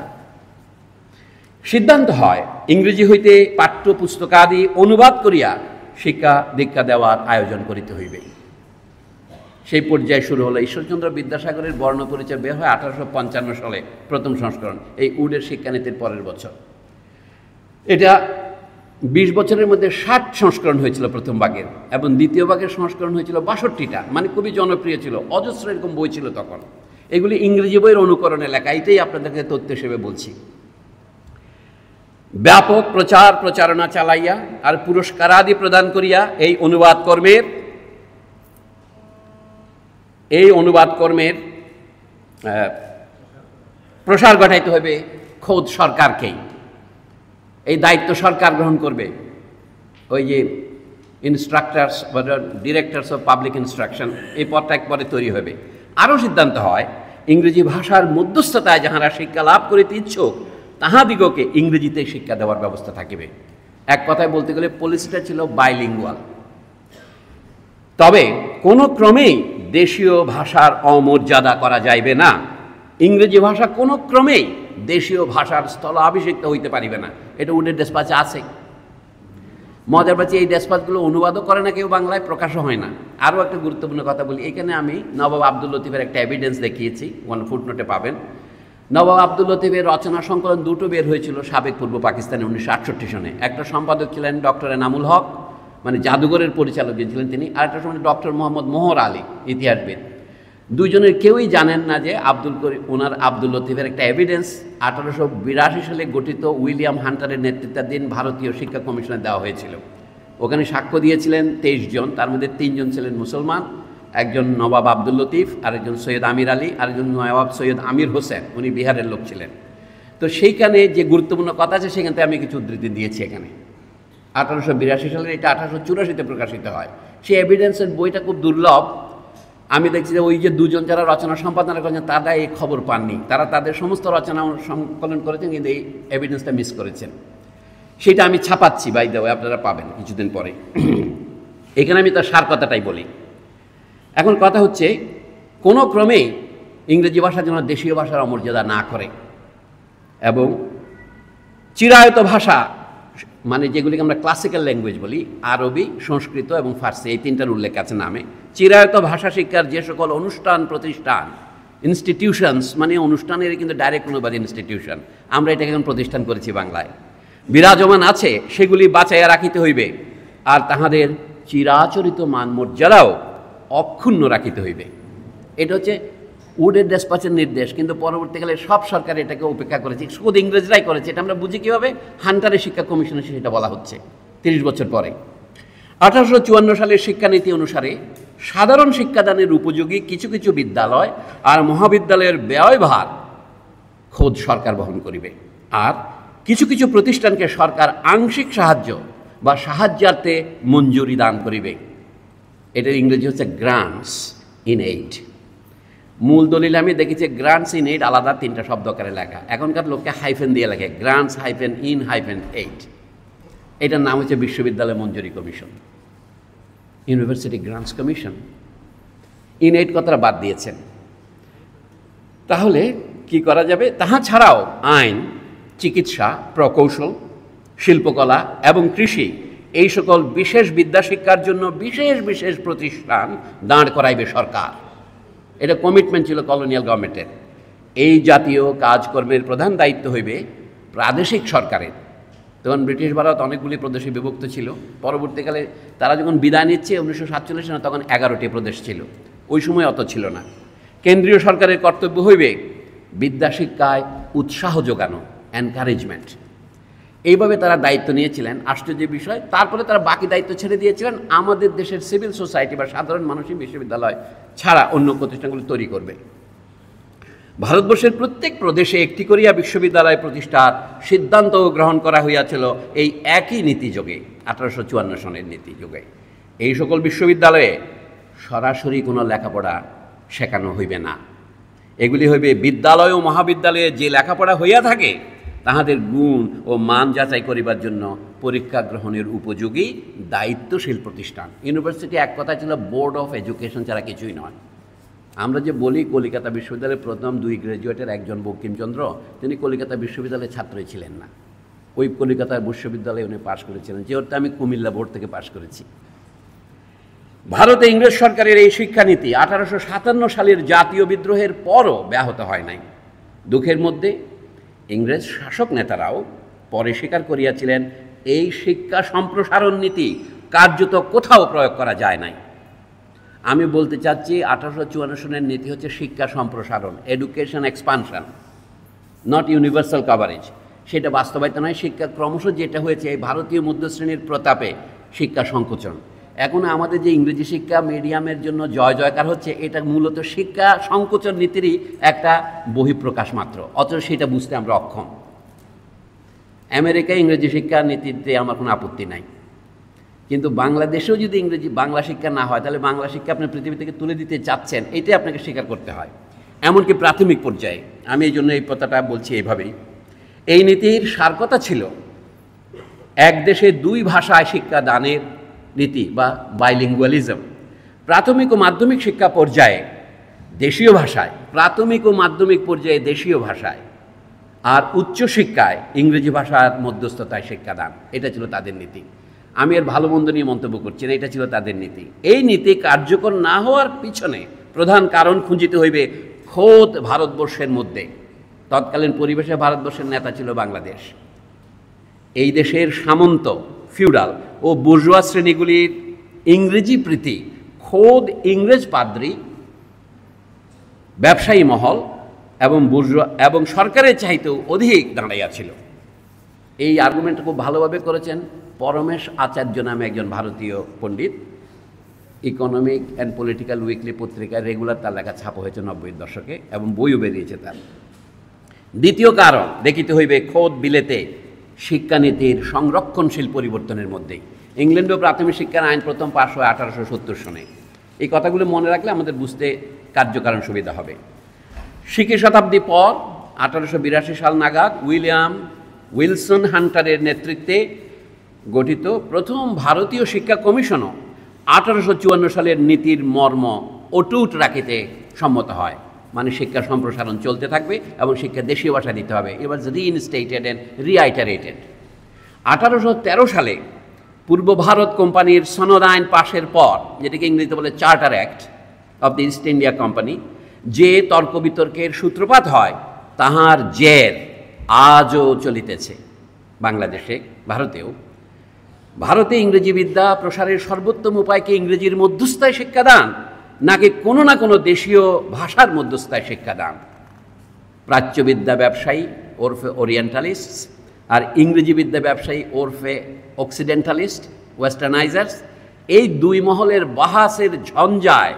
সিদ্ধান্ত হয় ইংরেজি হইতে পাঠ্যপুস্তকাদি অনুবাদ করিয়া শিক্ষা দীক্ষা দেওয়ার আয়োজন করিতে হইবে। সেই পর্যায়ে শুরু হলো ঈশ্বরচন্দ্র বিদ্যাসাগরের বর্ণ পরিচয় বের হয় 1855 সালে প্রথম সংস্করণ, এই উডের শিক্ষানীতির পরের বছর। এটা 20 বছরের মধ্যে 60 সংস্করণ হয়েছিল প্রথম ভাগের, এবং দ্বিতীয় ভাগের সংস্করণ হয়েছিল 62টা। মানে খুবই জনপ্রিয় ছিল, অজস্র এরকম বই ছিল তখন। এগুলি ইংরেজি বইয়ের অনুকরণে লেখা, এটাই আপনাদেরকে তথ্য হিসেবে বলছি। ব্যাপক প্রচারণা চালাইয়া আর পুরস্কারাদি প্রদান করিয়া এই অনুবাদ কর্মের প্রসার ঘটাইতে হবে খোদ সরকারকেই। এই দায়িত্ব সরকার গ্রহণ করবে। ওই যে ইনস্ট্রাক্টরস বা ডিরেক্টরস অফ পাবলিক ইনস্ট্রাকশন, এই পদটা একবারে তৈরি হবে। আরও সিদ্ধান্ত হয় ইংরেজি ভাষার মধ্যস্থতায় যাহারা শিক্ষা লাভ করিতে ইচ্ছুক তাহাদিগকে ইংরেজিতে শিক্ষা দেওয়ার ব্যবস্থা থাকিবে। এক কথায় বলতে গেলে পলিসিটা ছিল বাইলিঙ্গুয়াল। তবে কোনো ক্রমেই দেশীয় ভাষার অমর্যাদা করা যাইবে না। ইংরেজি ভাষা কোনো ক্রমেই দেশীয় ভাষার স্থলাভিষিক্ত হইতে পারিবে না। এটা উডের ডেসপাচে আছে। মজার পাচ্ছি এই ডেসপাচগুলো অনুবাদও করে না কেউ, বাংলায় প্রকাশও হয় না। আরও একটা গুরুত্বপূর্ণ কথা বলি, এখানে আমি নবাব আব্দুল লতিফের একটা এভিডেন্স দেখিয়েছি, ফুটনোটে পাবেন। নবাব আব্দুল লতিফের রচনা সংকলন দুটো বের হয়েছিল সাবেক পূর্ব পাকিস্তানে 1968 সনে। একটা সম্পাদক ছিলেন ডক্টর এনামুল হক, মানে জাদুঘরের পরিচালক যে ছিলেন তিনি, আর একটা সময় ডক্টর মোহাম্মদ মোহর আলী, ইতিহাসবিদ। দুইজনের কেউই জানেন না যে আব্দুল লতিফের একটা এভিডেন্স 1882 সালে গঠিত উইলিয়াম হান্টারের নেতৃত্বাধীন ভারতীয় শিক্ষা কমিশনে দেওয়া হয়েছিল। ওখানে সাক্ষ্য দিয়েছিলেন 23 জন, তার মধ্যে 3 জন ছিলেন মুসলমান, একজন নবাব আব্দুল লতিফ, আরেকজন সৈয়দ আমির আলী, আরেকজন নবাব সৈয়দ আমির হোসেন, উনি বিহারের লোক ছিলেন। তো সেইখানে যে গুরুত্বপূর্ণ কথা আছে সেখান থেকে আমি কিছু উদ্ধৃতি দিয়েছি এখানে। 1882 সালের, এটা 1884-তে প্রকাশিত হয়। সেই এভিডেন্সের বইটা খুব দুর্লভ। আমি দেখছি যে ওই যে দুজন যারা রচনা সম্পাদনা করেছেন তারা এই খবর পাননি। তারা তাদের সমস্ত রচনা সংকলন করেছেন কিন্তু এই এভিডেন্সটা মিস করেছেন। সেটা আমি ছাপাচ্ছি, বাই দ্য ওয়ে, আপনারা পাবেন কিছুদিন পরে। এখানে আমি তার সার কথাটাই বলি। এখন কথা হচ্ছে কোনো ক্রমেই ইংরেজি ভাষা যেন দেশীয় ভাষার অমর্যাদা না করে, এবং চিরায়ত ভাষা মানে যেগুলিকে আমরা ক্লাসিক্যাল ল্যাঙ্গুয়েজ বলি, আরবি, সংস্কৃত এবং ফার্সি, এই তিনটার উল্লেখ আছে নামে। চিরায়ত ভাষা শিক্ষার যে সকল অনুষ্ঠান প্রতিষ্ঠান, ইনস্টিটিউশনস, মানে অনুষ্ঠানের কিন্তু ডাইরেক্ট অনুবাদ ইনস্টিটিউশন, আমরা এটাকে এখন প্রতিষ্ঠান করেছি বাংলায়, বিরাজমান আছে, সেগুলি বাঁচাইয়া রাখিতে হইবে। আর তাহাদের চিরাচরিত মান মর্যাদাও অক্ষুণ্ণ রাখিতে হইবে। এটা হচ্ছে উডের ডেসপাচের নির্দেশ, কিন্তু পরবর্তীকালে সব সরকার এটাকে উপেক্ষা করেছে, শুধু ইংরেজরাই করেছে। এটা আমরা বুঝি কীভাবে? হান্টারের শিক্ষা কমিশনে সেটা বলা হচ্ছে 30 বছর পরে। 1854 সালের শিক্ষানীতি অনুসারে সাধারণ শিক্ষাদানের উপযোগী কিছু কিছু বিদ্যালয় আর মহাবিদ্যালয়ের ব্যয়ভার খোদ সরকার বহন করিবে, আর কিছু কিছু প্রতিষ্ঠানকে সরকার আংশিক সাহায্য বা সাহায্যার্থে মঞ্জুরি দান করিবে। এটার ইংরেজি হচ্ছে গ্রান্টস ইন এইড। মূল দলিল আমি দেখেছি গ্রান্টস ইন এইড আলাদা 3টা শব্দ আকারে লেখা। এখনকার লোককে হাইফেন দিয়ে লেখে, grants hyphen in hyphen aid. এটার নাম হচ্ছে বিশ্ববিদ্যালয় মঞ্জুরি commission, university grants commission. In aid কথাটা বাদ দিয়েছেন। তাহলে কি করা যাবে? তাহা ছাড়াও আইন, চিকিৎসা, প্রকৌশল, শিল্পকলা এবং কৃষি, এই সকল বিশেষ বিদ্যা শিক্ষার জন্য বিশেষ বিশেষ প্রতিষ্ঠান দাঁড় করাইবে সরকার। এটা কমিটমেন্ট ছিল কলোনিয়াল গভর্নমেন্টের। এই জাতীয় কাজকর্মের প্রধান দায়িত্ব হইবে প্রাদেশিক সরকারের। তখন ব্রিটিশ ভারত অনেকগুলি প্রদেশে বিভক্ত ছিল। পরবর্তীকালে তারা যখন বিদায় নিচ্ছে 1947 সালে, তখন 11টি প্রদেশ ছিল, ওই সময় অত ছিল না। কেন্দ্রীয় সরকারের কর্তব্য হইবে বিদ্যাশিক্ষায় উৎসাহ যোগানো, এনকারেজমেন্ট। এইভাবে তারা দায়িত্ব নিয়েছিলেন। আশ্চর্য বিষয়, তারপরে তারা বাকি দায়িত্ব ছেড়ে দিয়েছিলেন আমাদের দেশের সিভিল সোসাইটি বা সাধারণ মানুষই বিশ্ববিদ্যালয় ছাড়া অন্য প্রতিষ্ঠানগুলো তৈরি করবে। ভারতবর্ষের প্রত্যেক প্রদেশে একটি করিয়া বিশ্ববিদ্যালয় প্রতিষ্ঠার সিদ্ধান্ত গ্রহণ করা হইয়াছিল এই একই নীতিযোগে, 1854 সনের নীতিযোগে। এই সকল বিশ্ববিদ্যালয়ে সরাসরি কোনো লেখাপড়া শেখানো হইবে না। এগুলি হইবে বিদ্যালয় ও মহাবিদ্যালয়ে যে লেখাপড়া হইয়া থাকে তাহাদের গুণ ও মান যাচাই করিবার জন্য পরীক্ষা গ্রহণের উপযোগী দায়িত্বশীল প্রতিষ্ঠান। ইউনিভার্সিটি এক কথা ছিল বোর্ড অফ এডুকেশন ছাড়া কিছুই নয়। আমরা যে বলি কলিকাতা বিশ্ববিদ্যালয়ের প্রথম 2 গ্র্যাজুয়েটের একজন বঙ্কিমচন্দ্র, তিনি কলিকাতা বিশ্ববিদ্যালয়ের ছাত্রই ছিলেন না। ওই কলিকাতা বিশ্ববিদ্যালয়ে উনি পাশ করেছিলেন, যেহেতু আমি কুমিল্লা বোর্ড থেকে পাশ করেছি। ভারতে ইংরেজ সরকারের এই শিক্ষানীতি 1857 সালের জাতীয় বিদ্রোহের পরও ব্যাহত হয় নাই। দুঃখের মধ্যে ইংরেজ শাসক নেতারাও পরে স্বীকার করিয়াছিলেন এই শিক্ষা সম্প্রসারণ নীতি কার্যত কোথাও প্রয়োগ করা যায় নাই। আমি বলতে চাচ্ছি 1854 সনের নীতি হচ্ছে শিক্ষা সম্প্রসারণ, education expansion, not universal coverage. সেটা বাস্তবায়িত নয়। শিক্ষা ক্রমশ যেটা হয়েছে এই ভারতীয় মধ্যশ্রেণীর প্রতাপে শিক্ষা সংকোচন। এখন আমাদের যে ইংরেজি শিক্ষা মিডিয়ামের জন্য জয় জয়কার হচ্ছে, এটা মূলত শিক্ষা সংকোচন নীতিরই একটা বহিঃপ্রকাশ মাত্র, অথচ সেটা বুঝতে আমরা অক্ষম। আমেরিকায় ইংরেজি শিক্ষা নীতিতে আমার কোনো আপত্তি নাই, কিন্তু বাংলাদেশেও যদি বাংলা শিক্ষা না হয়, তাহলে বাংলা শিক্ষা আপনি পৃথিবী থেকে তুলে দিতে চাচ্ছেন, এটাই আপনাকে স্বীকার করতে হয়, এমনকি প্রাথমিক পর্যায়ে। আমি এই জন্য এই কথাটা বলছি এইভাবেই। এই নীতির সার কথা ছিল এক দেশে 2 ভাষায় শিক্ষা দানের নীতি বা বাইলিঙ্গুয়ালিজম। প্রাথমিক ও মাধ্যমিক শিক্ষা পর্যায়ে দেশীয় ভাষায়, প্রাথমিক ও মাধ্যমিক পর্যায়ে দেশীয় ভাষায়, আর উচ্চশিক্ষায় ইংরেজি ভাষার মধ্যস্থতায় শিক্ষাদান। এটা ছিল তাদের নীতি। আমি এর ভালো মন্দ নিয়ে মন্তব্য করছি না, এটা ছিল তাদের নীতি। এই নীতি কার্যকর না হওয়ার পিছনে প্রধান কারণ খুঁজিতে হইবে খোদ ভারতবর্ষের মধ্যে। তৎকালীন পরিবেশে ভারতবর্ষের নেতা ছিল বাংলাদেশ। এই দেশের সামন্ত, ফিউডাল ও বুর্জোয়া শ্রেণীগুলির ইংরেজি প্রীতি খোদ ইংরেজ পাদ্রী, ব্যবসায়ী মহল এবং সরকারের চাইতেও অধিক দাঁড়াইয়াছিল। এই আর্গুমেন্টটা খুব ভালোভাবে করেছেন পরমেশ আচার্য নামে একজন ভারতীয় পণ্ডিত। ইকোনমিক অ্যান্ড পলিটিক্যাল উইকলি পত্রিকায় রেগুলার তার লেখা ছাপা হয়েছে 90-এর দশকে, এবং বইও বেরিয়েছে তার। দ্বিতীয় কারণ দেখিতে হইবে খোদ বিলেতে শিক্ষানীতির সংরক্ষণশীল পরিবর্তনের মধ্যেই। ইংল্যান্ডেও প্রাথমিক শিক্ষার আইন প্রথম পাশ হয় 1870 সনে। এই কথাগুলো মনে রাখলে আমাদের বুঝতে কার্যকারণ সুবিধা হবে। শিক্ষা শতাব্দী পর 1882 সাল নাগাদ উইলসন হান্টারের নেতৃত্বে গঠিত প্রথম ভারতীয় শিক্ষা কমিশনও 1854 সালের নীতির মর্ম অটুট রাখিতে সম্মত হয়। মানে শিক্ষা সম্প্রসারণ চলতে থাকবে এবং শিক্ষা দেশীয় ভাষা দিতে হবে। ইট ওয়াজ রিইনস্টেটেড অ্যান্ড রিআইটারেটেড। 1813 সালে পূর্ব ভারত কোম্পানির সনদ আইন পাশের পর, যেটাকে ইংরেজিতে বলে charter act of the east India company, যে তর্ক বিতর্কের সূত্রপাত হয় তাহার জের আজও চলিতেছে বাংলাদেশে, ভারতেও। ভারতে ইংরেজি বিদ্যা প্রসারের সর্বোত্তম উপায় কি ইংরেজির মধ্যস্থায় শিক্ষাদান, নাকি কোনো না কোনো দেশীয় ভাষার মধ্যস্থায় শিক্ষাদান? প্রাচ্যবিদ্যা ব্যবসায়ী ওরফে ওরিয়েন্টালিস্ট আর ইংরেজি বিদ্যা ব্যবসায়ী ওরফে অক্সিডেন্টালিস্ট, ওয়েস্টার্নাইজার্স, এই 2 মহলের বাহাসের ঝঞ্ঝায়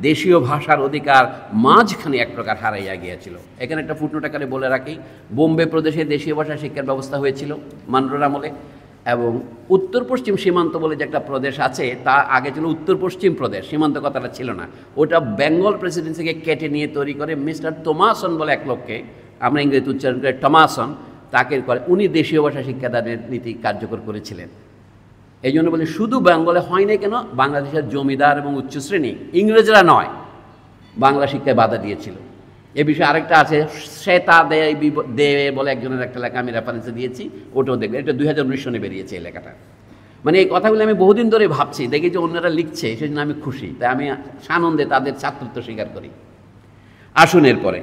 দেশীয় ভাষার অধিকার মাঝখানে এক প্রকার হারাইয়া গিয়েছিল। এখানে একটা ফুটনোট আকারে বলে রাখি, বোম্বে প্রদেশে দেশীয় ভাষা শিক্ষার ব্যবস্থা হয়েছিল মানরোর আমলে, এবং উত্তর পশ্চিম সীমান্ত বলে যে একটা প্রদেশ আছে, তা আগে ছিল উত্তর পশ্চিম প্রদেশ, সীমান্ত কথাটা ছিল না। ওটা বেঙ্গল প্রেসিডেন্সিকে কেটে নিয়ে তৈরি করে মিস্টার টমাসন বলে এক লোককে, আমরা ইংরেজি উচ্চারণ করে টমাসন, তাকে করে উনি দেশীয় ভাষা শিক্ষাদানের নীতি কার্যকর করেছিলেন। এই জন্য বলি শুধু বেঙ্গলে হয় না কেন, বাংলাদেশের জমিদার এবং উচ্চ শ্রেণী, ইংরেজরা নয়, বাংলা শিক্ষায় বাধা দিয়েছিল। এ বিষয়ে আরেকটা আছে, শ্বেতা দে বলে একজনের একটা লেখা আমি রেফারেন্সে দিয়েছি, ওটাও দেখবে। এটা 2019 সনে বেরিয়েছে এই লেখাটা। মানে এই কথাগুলো আমি বহুদিন ধরে ভাবছি, দেখি যে অন্যরা লিখছে, সেই জন্য আমি খুশি, তাই আমি সানন্দে তাদের ছাত্রত্ব স্বীকার করি। আসুন এরপরে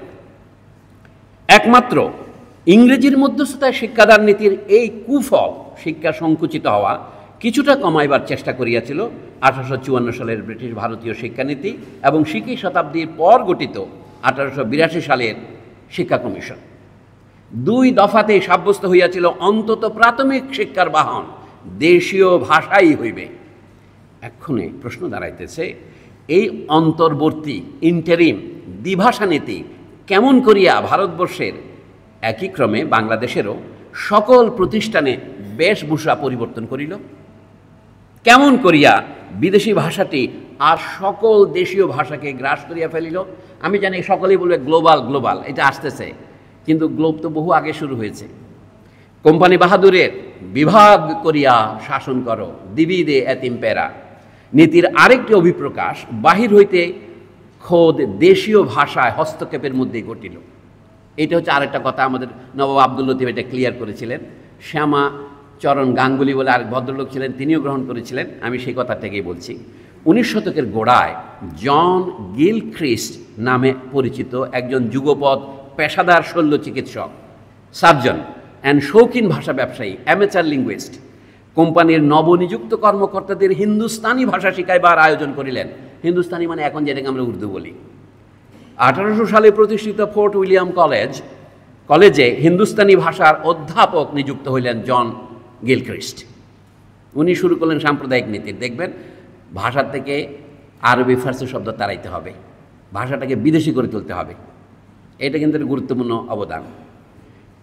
একমাত্র ইংরেজির মধ্যস্থতায় শিক্ষাদান নীতির এই কুফল, শিক্ষা সংকুচিত হওয়া, কিছুটা কমাইবার চেষ্টা করিয়াছিল 1854 সালের ব্রিটিশ ভারতীয় শিক্ষানীতি এবং 20 শতাব্দীর পর গঠিত 1882 সালের শিক্ষা কমিশন। 2 দফাতেই সাব্যস্ত হইয়াছিল অন্তত প্রাথমিক শিক্ষার বাহন দেশীয় ভাষাই হইবে। এক্ষণে প্রশ্ন দাঁড়াইতেছে, এই অন্তর্বর্তী ইন্টারিম দ্বিভাষা নীতি কেমন করিয়া ভারতবর্ষের একই ক্রমে বাংলাদেশেরও সকল প্রতিষ্ঠানে বেশভূষা পরিবর্তন করিল? কেমন করিয়া বিদেশি ভাষাটি আর সকল দেশীয় ভাষাকে গ্রাস করিয়া ফেলিল? আমি জানি সকলেই বলবে গ্লোবাল গ্লোবাল, এটা আসতেছে, কিন্তু গ্লোব তো বহু আগে শুরু হয়েছে। কোম্পানি বাহাদুরের বিভাগ করিয়া শাসন করো, দিবিদে এতিম পেরা নীতির আরেকটি অভিপ্রকাশ বাহির হইতে খোদ দেশীয় ভাষায় হস্তক্ষেপের মধ্যেই ঘটিল। এটা হচ্ছে আরেকটা কথা, আমাদের নবাব আব্দুল লতিফ এটা ক্লিয়ার করেছিলেন। শ্যামা চরণ গাঙ্গুলি বলে আরেক ভদ্রলোক ছিলেন, তিনিও গ্রহণ করেছিলেন। আমি সেই কথা থেকেই বলছি। 19 শতকের গোড়ায় জন গিলখ্রিস্ট নামে পরিচিত একজন যুগপৎ পেশাদার শল্য চিকিৎসক, সার্জন অ্যান্ড শৌখিন ভাষা ব্যবসায়ী, অ্যামেচার লিঙ্গুইস্ট, কোম্পানির নবনিযুক্ত কর্মকর্তাদের হিন্দুস্তানি ভাষা শিখাইবার আয়োজন করিলেন। হিন্দুস্তানি মানে এখন যেটাকে আমরা উর্দু বলি। 1800 সালে প্রতিষ্ঠিত ফোর্ট উইলিয়াম কলেজে হিন্দুস্তানি ভাষার অধ্যাপক নিযুক্ত হইলেন জন গিলখ্রিস্ট। উনি শুরু করলেন সাম্প্রদায়িক নীতি। দেখবেন ভাষার থেকে আরবি ফার্সি শব্দ তাড়াইতে হবে, ভাষাটাকে বিদেশি করে তুলতে হবে। এটা কিন্তু একটা গুরুত্বপূর্ণ অবদান।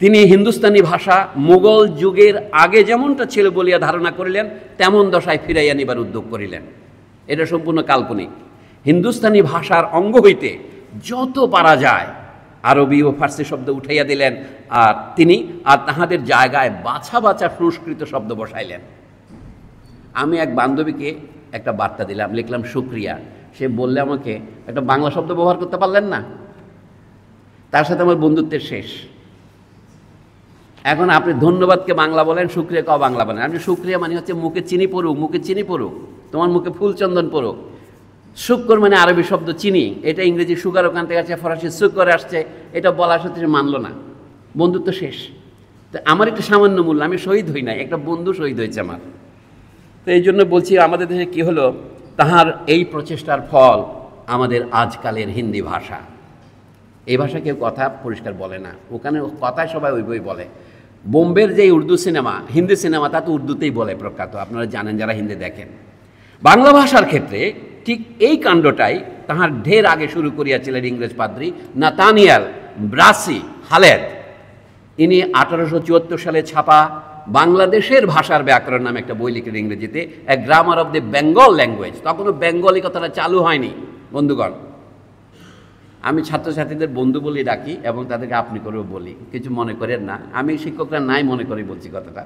তিনি হিন্দুস্তানি ভাষা মুঘল যুগের আগে যেমনটা ছিল বলিয়া ধারণা করিলেন, তেমন দশায় ফিরাইয়া নিবার উদ্যোগ করিলেন। এটা সম্পূর্ণ কাল্পনিক। হিন্দুস্তানি ভাষার অঙ্গ হইতে যত পারা যায় আরবি ও ফার্সি শব্দ উঠাইয়া দিলেন, আর তিনি তাহাদের জায়গায় বাছা বাছা সংস্কৃত শব্দ বসাইলেন। আমি এক বান্ধবীকে একটা বার্তা দিলাম, লিখলাম শুক্রিয়া। সে বললে আমাকে, একটা বাংলা শব্দ ব্যবহার করতে পারলেন না? তার সাথে আমার বন্ধুত্বের শেষ। এখন আপনি ধন্যবাদকে বাংলা বলেন, শুক্রিয়া কাও বাংলা বলেন। আপনি শুক্রিয়া মানে হচ্ছে মুখে চিনি পড়ুক, মুখে চিনি পড়ুক, তোমার মুখে ফুলচন্দন পড়ুক। শুক্র মানে আরবি শব্দ চিনি, এটা ইংরেজি সুগার ওখান থেকে আসছে, ফরাসি শুকর আসছে, এটা বলার সাথে সে মানল না, বন্ধুত্ব শেষ। তো আমার একটা সামান্য মূল্য, আমি শহীদ হই নাই, একটা বন্ধু শহীদ হয়েছে আমার। তো এই জন্য বলছি, আমাদের দেশে কী হলো, তাহার এই প্রচেষ্টার ফল আমাদের আজকালের হিন্দি ভাষা। এই ভাষা কেউ কথা পরিষ্কার বলে না, ওখানে কথায় সবাই ওই বই বলে। বোম্বের যে উর্দু সিনেমা, হিন্দি সিনেমা, তা তো উর্দুতেই বলে প্রখ্যাত, আপনারা জানেন যারা হিন্দি দেখেন। বাংলা ভাষার ক্ষেত্রে ঠিক এই কাণ্ডটাই তাহার ঢের আগে শুরু করিয়াছিলেন ইংরেজ পাদ্রী নাতানিয়াল ব্রাসি হালেদ। ইনি 1874 সালে ছাপা বাংলাদেশের ভাষার ব্যাকরণ নামে একটা বই লিখলেন ইংরেজিতে, a grammar of the Bengal language. তখনও বেঙ্গলি কথাটা চালু হয়নি। বন্ধুগণ, আমি ছাত্রছাত্রীদের বন্ধু বলে ডাকি এবং তাদেরকে আপনি করেও বলি, কিছু মনে করেন না, আমি শিক্ষকরা নাই মনে করে বলছি কথাটা।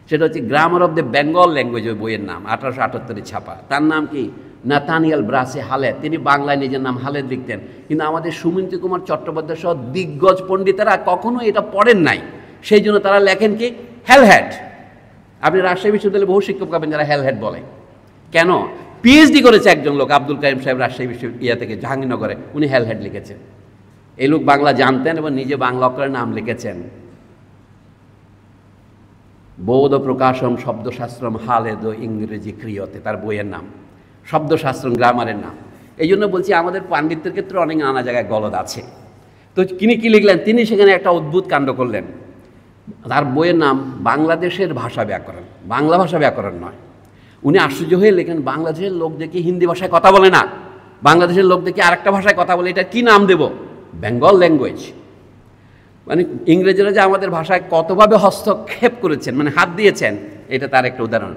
সেটা হচ্ছে grammar of the Bengal language, ওই বইয়ের নাম, 1878 ছাপা। তার নাম কি? নাতানিয়াল ব্রাসি হালেদ। তিনি বাংলায় নিজের নাম হালেদ লিখতেন, কিন্তু আমাদের সুমন্ত্রী কুমার চট্টোপাধ্যায় সহ দিগ্গজ পণ্ডিতেরা কখনো এটা পড়েন নাই, সেই জন্য তারা লেখেন কি হেলহেড। আপনি রাজশাহী বিশ্ববিদ্যালয়ে বহু শিক্ষক পাবেন যারা হেলহেড বলে। কেন? পিএইচডি করেছে একজন লোক, আব্দুল কাইম সাহেব, রাজশাহী বিশ্ববিদ্যালয় থেকে জাহাঙ্গীরনগরে, উনি হেলহেড লিখেছেন। এই লোক বাংলা জানতেন এবং নিজে বাংলা অক্ষরে নাম লিখেছেন। বৌদ্ধ প্রকাশম শব্দশাস্ত্রম হালেদ ইংরেজি ক্রিয়তে, তার বইয়ের নাম, শব্দশাস্ত্রম গ্রামারের নাম। এই জন্য বলছি আমাদের পাণ্ডিত্যের ক্ষেত্রে অনেক নানা জায়গায় গলদ আছে। তো তিনি কী লিখলেন? তিনি সেখানে একটা অদ্ভুত কাণ্ড করলেন। তার বইয়ের নাম বাংলাদেশের ভাষা ব্যাকরণ, বাংলা ভাষা ব্যাকরণ নয়। উনি আশ্চর্য হয়ে লেখেন, বাংলাদেশের লোক দেখি হিন্দি ভাষায় কথা বলে না, বাংলাদেশের লোক দেখি আরেকটা ভাষায় কথা বলে, এটা কি নাম দেব? বেঙ্গল ল্যাঙ্গুয়েজ। মানে ইংরেজরা যে আমাদের ভাষায় কতভাবে হস্তক্ষেপ করেছেন, মানে হাত দিয়েছেন, এটা তার একটা উদাহরণ।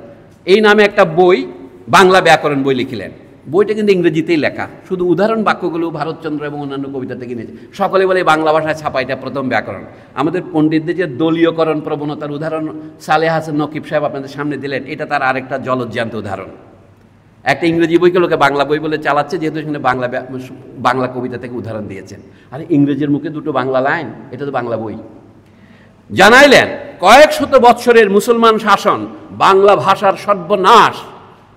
এই নামে একটা বই, বাংলা ব্যাকরণ বই লিখলেন। বইটা কিন্তু ইংরেজিতেই লেখা, শুধু উদাহরণ বাক্যগুলো ভারতচন্দ্র এবং অন্যান্য কবিতা থেকে নিয়েছে। সকলে বলে বাংলা ভাষায় ছাপা, এটা প্রথম ব্যাকরণ। আমাদের পণ্ডিতদের যে দলীয়করণ প্রবণতার উদাহরণ সালেহ হাসান নকিব সাহেব আপনাদের সামনে দিলেন, এটা তার আরেকটা জলজ্যান্ত উদাহরণ। একটা ইংরেজি বইকে লোকে বাংলা বই বলে চালাচ্ছে, যেহেতু সেখানে বাংলা কবিতা থেকে উদাহরণ দিয়েছেন। আর ইংরেজির মুখে দুটো বাংলা লাইন, এটা তো বাংলা বই। জানাইলেন, কয়েক শত বৎসরের মুসলমান শাসন বাংলা ভাষার সর্বনাশ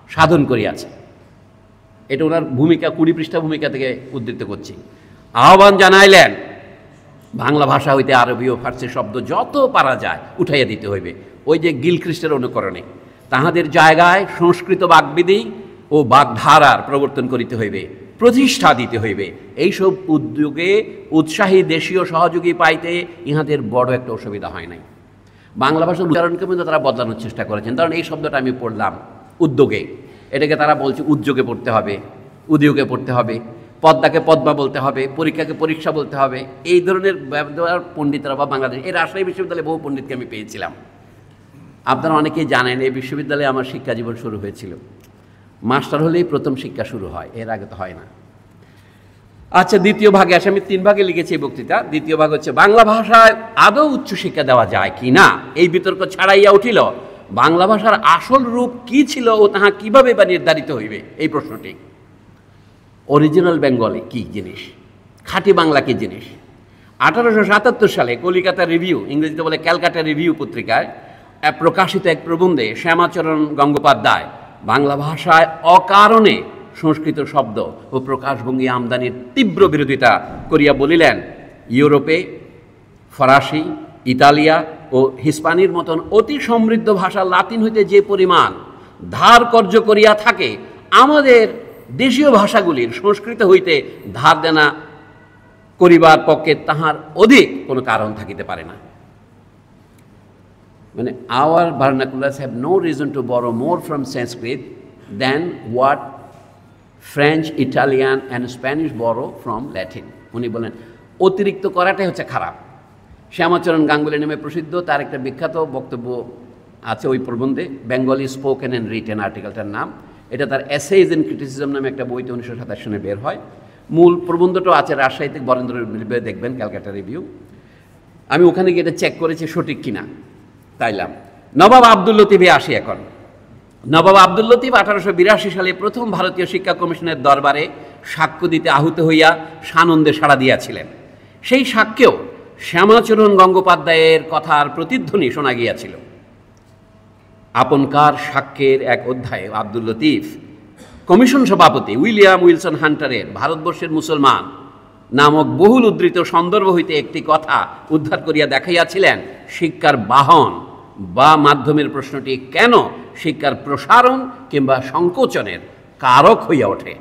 সাধন করিয়াছে। এটা ওনার ভূমিকা, 20 পৃষ্ঠা ভূমিকা থেকে উদ্ধৃত করছি। আহ্বান জানাইলেন বাংলা ভাষা হইতে আরবি ও ফার্সি শব্দ যত পারা যায় উঠাইয়া দিতে হইবে। ওই যে গিলখ্রিস্টের অনুকরণে তাহাদের জায়গায় সংস্কৃত বাগ্বিধি ও বাগধারার প্রবর্তন করিতে হইবে, প্রতিষ্ঠা দিতে হইবে। এইসব উদ্যোগে উৎসাহী দেশীয় সহযোগী পাইতে ইহাদের বড় একটা অসুবিধা হয় নাই। বাংলা ভাষার উচ্চারণকে কিন্তু তারা বদলানোর চেষ্টা করেছেন। কারণ এই শব্দটা আমি পড়লাম উদ্যোগে, এটাকে তারা বলছে উদ্যোগে পড়তে হবে, উদ্যোগে পড়তে হবে, পদ্মাকে পদ্মা বলতে হবে, পরীক্ষাকে পরীক্ষা বলতে হবে। এই ধরনের ব্যবহার পণ্ডিতরা বা বাংলাদেশ এই রাজশাহী বিশ্ববিদ্যালয়ে বহু পণ্ডিতকে আমি পেয়েছিলাম। আপনারা অনেকেই জানেন এই বিশ্ববিদ্যালয়ে আমার শিক্ষা জীবন শুরু হয়েছিল। মাস্টার হলেই প্রথম শিক্ষা শুরু হয়, এর আগে তো হয় না। আচ্ছা, দ্বিতীয় ভাগে আসে। আমি 3 ভাগে লিখেছি এই বক্তৃতা। দ্বিতীয় ভাগ হচ্ছে বাংলা ভাষায় আদৌ উচ্চশিক্ষা দেওয়া যায় কি না, এই বিতর্ক ছাড়াইয়া উঠিল বাংলা ভাষার আসল রূপ কি ছিল ও তাহা কিভাবে বা নির্ধারিত হইবে এই প্রশ্নটি। অরিজিনাল বেঙ্গলি কি জিনিস, খাঁটি বাংলা কি জিনিস। 1877 সালে কলিকাতা রিভিউ, ইংরেজিতে বলে ক্যালকাটা রিভিউ পত্রিকায় প্রকাশিত এক প্রবন্ধে শ্যামাচরণ গঙ্গোপাধ্যায় বাংলা ভাষায় অকারণে সংস্কৃত শব্দ ও প্রকাশভঙ্গি আমদানির তীব্র বিরোধিতা করিয়া বলিলেন, ইউরোপে ফরাসি, ইতালিয়া ও হিস্পানির মতন অতি সমৃদ্ধ ভাষা লাতিন হইতে যে পরিমাণ ধার কর্য করিয়া থাকে, আমাদের দেশীয় ভাষাগুলির সংস্কৃত হইতে ধার দেনা করিবার পক্ষে তাহার অধিক কোনো কারণ থাকিতে পারে না। মানে our vernaculars have no reason to borrow more from Sanskrit than what French, Italian and Spanish borrow from Latin. উনি বলেন অতিরিক্ত করাটাই হচ্ছে খারাপ। শ্যামাচরণ গাঙ্গুলি নামে প্রসিদ্ধ তার একটা বিখ্যাত বক্তব্য আছে ওই প্রবন্ধে, বেঙ্গলি স্পোকেন অ্যান্ড রিটেন আর্টিকেলটার নাম। এটা তার এসেজ ইন ক্রিটিসিজম নামে একটা বইতে 1927 সনে বের হয়। মূল প্রবন্ধটাও আছে রাজশাহীতে বরেন্দ্র দেখবেন ক্যালকাটা রিভিউ। আমি ওখানে গিয়ে এটা চেক করেছি সঠিক কিনা, তাইলাম। নবাব আব্দুল লতিফে আসি এখন। নবাব আব্দুল লতিফ 1882 সালে প্রথম ভারতীয় শিক্ষা কমিশনের দরবারে সাক্ষ্য দিতে আহুত হইয়া সানন্দে সাড়া দিয়াছিলেন। সেই সাক্ষ্যেও শ্যামাচরণ গঙ্গোপাধ্যায়ের কথার প্রতিধ্বনি শোনা গিয়াছিল। আপনকার সাক্ষ্যের এক অধ্যায়ে আব্দুল লতিফ কমিশন সভাপতি উইলিয়াম উইলসন হান্টারের ভারতবর্ষের মুসলমান নামক বহুল উদ্ধৃত সন্দর্ভ হইতে একটি কথা উদ্ধার করিয়া দেখাইয়াছিলেন, শিক্ষার বাহন বা মাধ্যমের প্রশ্নটি কেন শিক্ষার প্রসারণ কিংবা সংকোচনের কারক হইয়া ওঠে।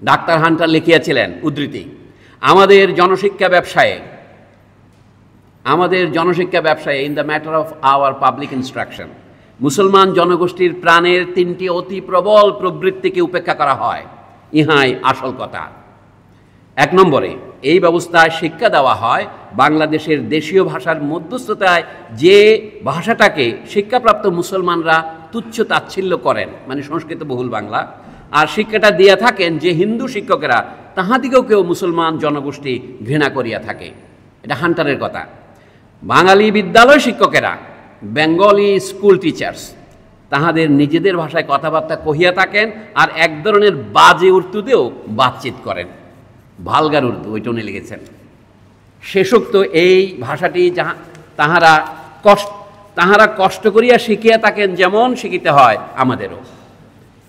ডাক্তার হান্টার লিখিয়াছিলেন, উদ্ধৃতি, আমাদের জনশিক্ষা ব্যবসায়ে in the matter of our public instruction মুসলমান জনগোষ্ঠীর প্রাণের 3টি অতি প্রবল প্রবৃত্তিকে উপেক্ষা করা হয়। ইহাই আসল কথা। 1 নম্বরে এই ব্যবস্থায় শিক্ষা দেওয়া হয় বাংলাদেশের দেশীয় ভাষার মধ্যস্থতায় যে ভাষাটাকে শিক্ষাপ্রাপ্ত মুসলমানরা তুচ্ছ তাচ্ছিল্য করেন, মানে সংস্কৃত বহুল বাংলা, আর শিক্ষাটা দিয়া থাকেন যে হিন্দু শিক্ষকেরা তাহাদিগকেও মুসলমান জনগোষ্ঠী ঘৃণা করিয়া থাকে। এটা হান্টারের কথা। বাঙালি বিদ্যালয় শিক্ষকেরা, বেঙ্গলি স্কুল টিচার্স, তাহাদের নিজেদের ভাষায় কথাবার্তা কহিয়া থাকেন আর এক ধরনের বাজে উর্দুতেও বাতচিত করেন, ভালগার উর্দু, ওইটা উনি লিখেছেন। শেষোক্ত এই ভাষাটি তাহারা কষ্ট করিয়া শিখিয়া থাকেন যেমন শিখিতে হয় আমাদেরও।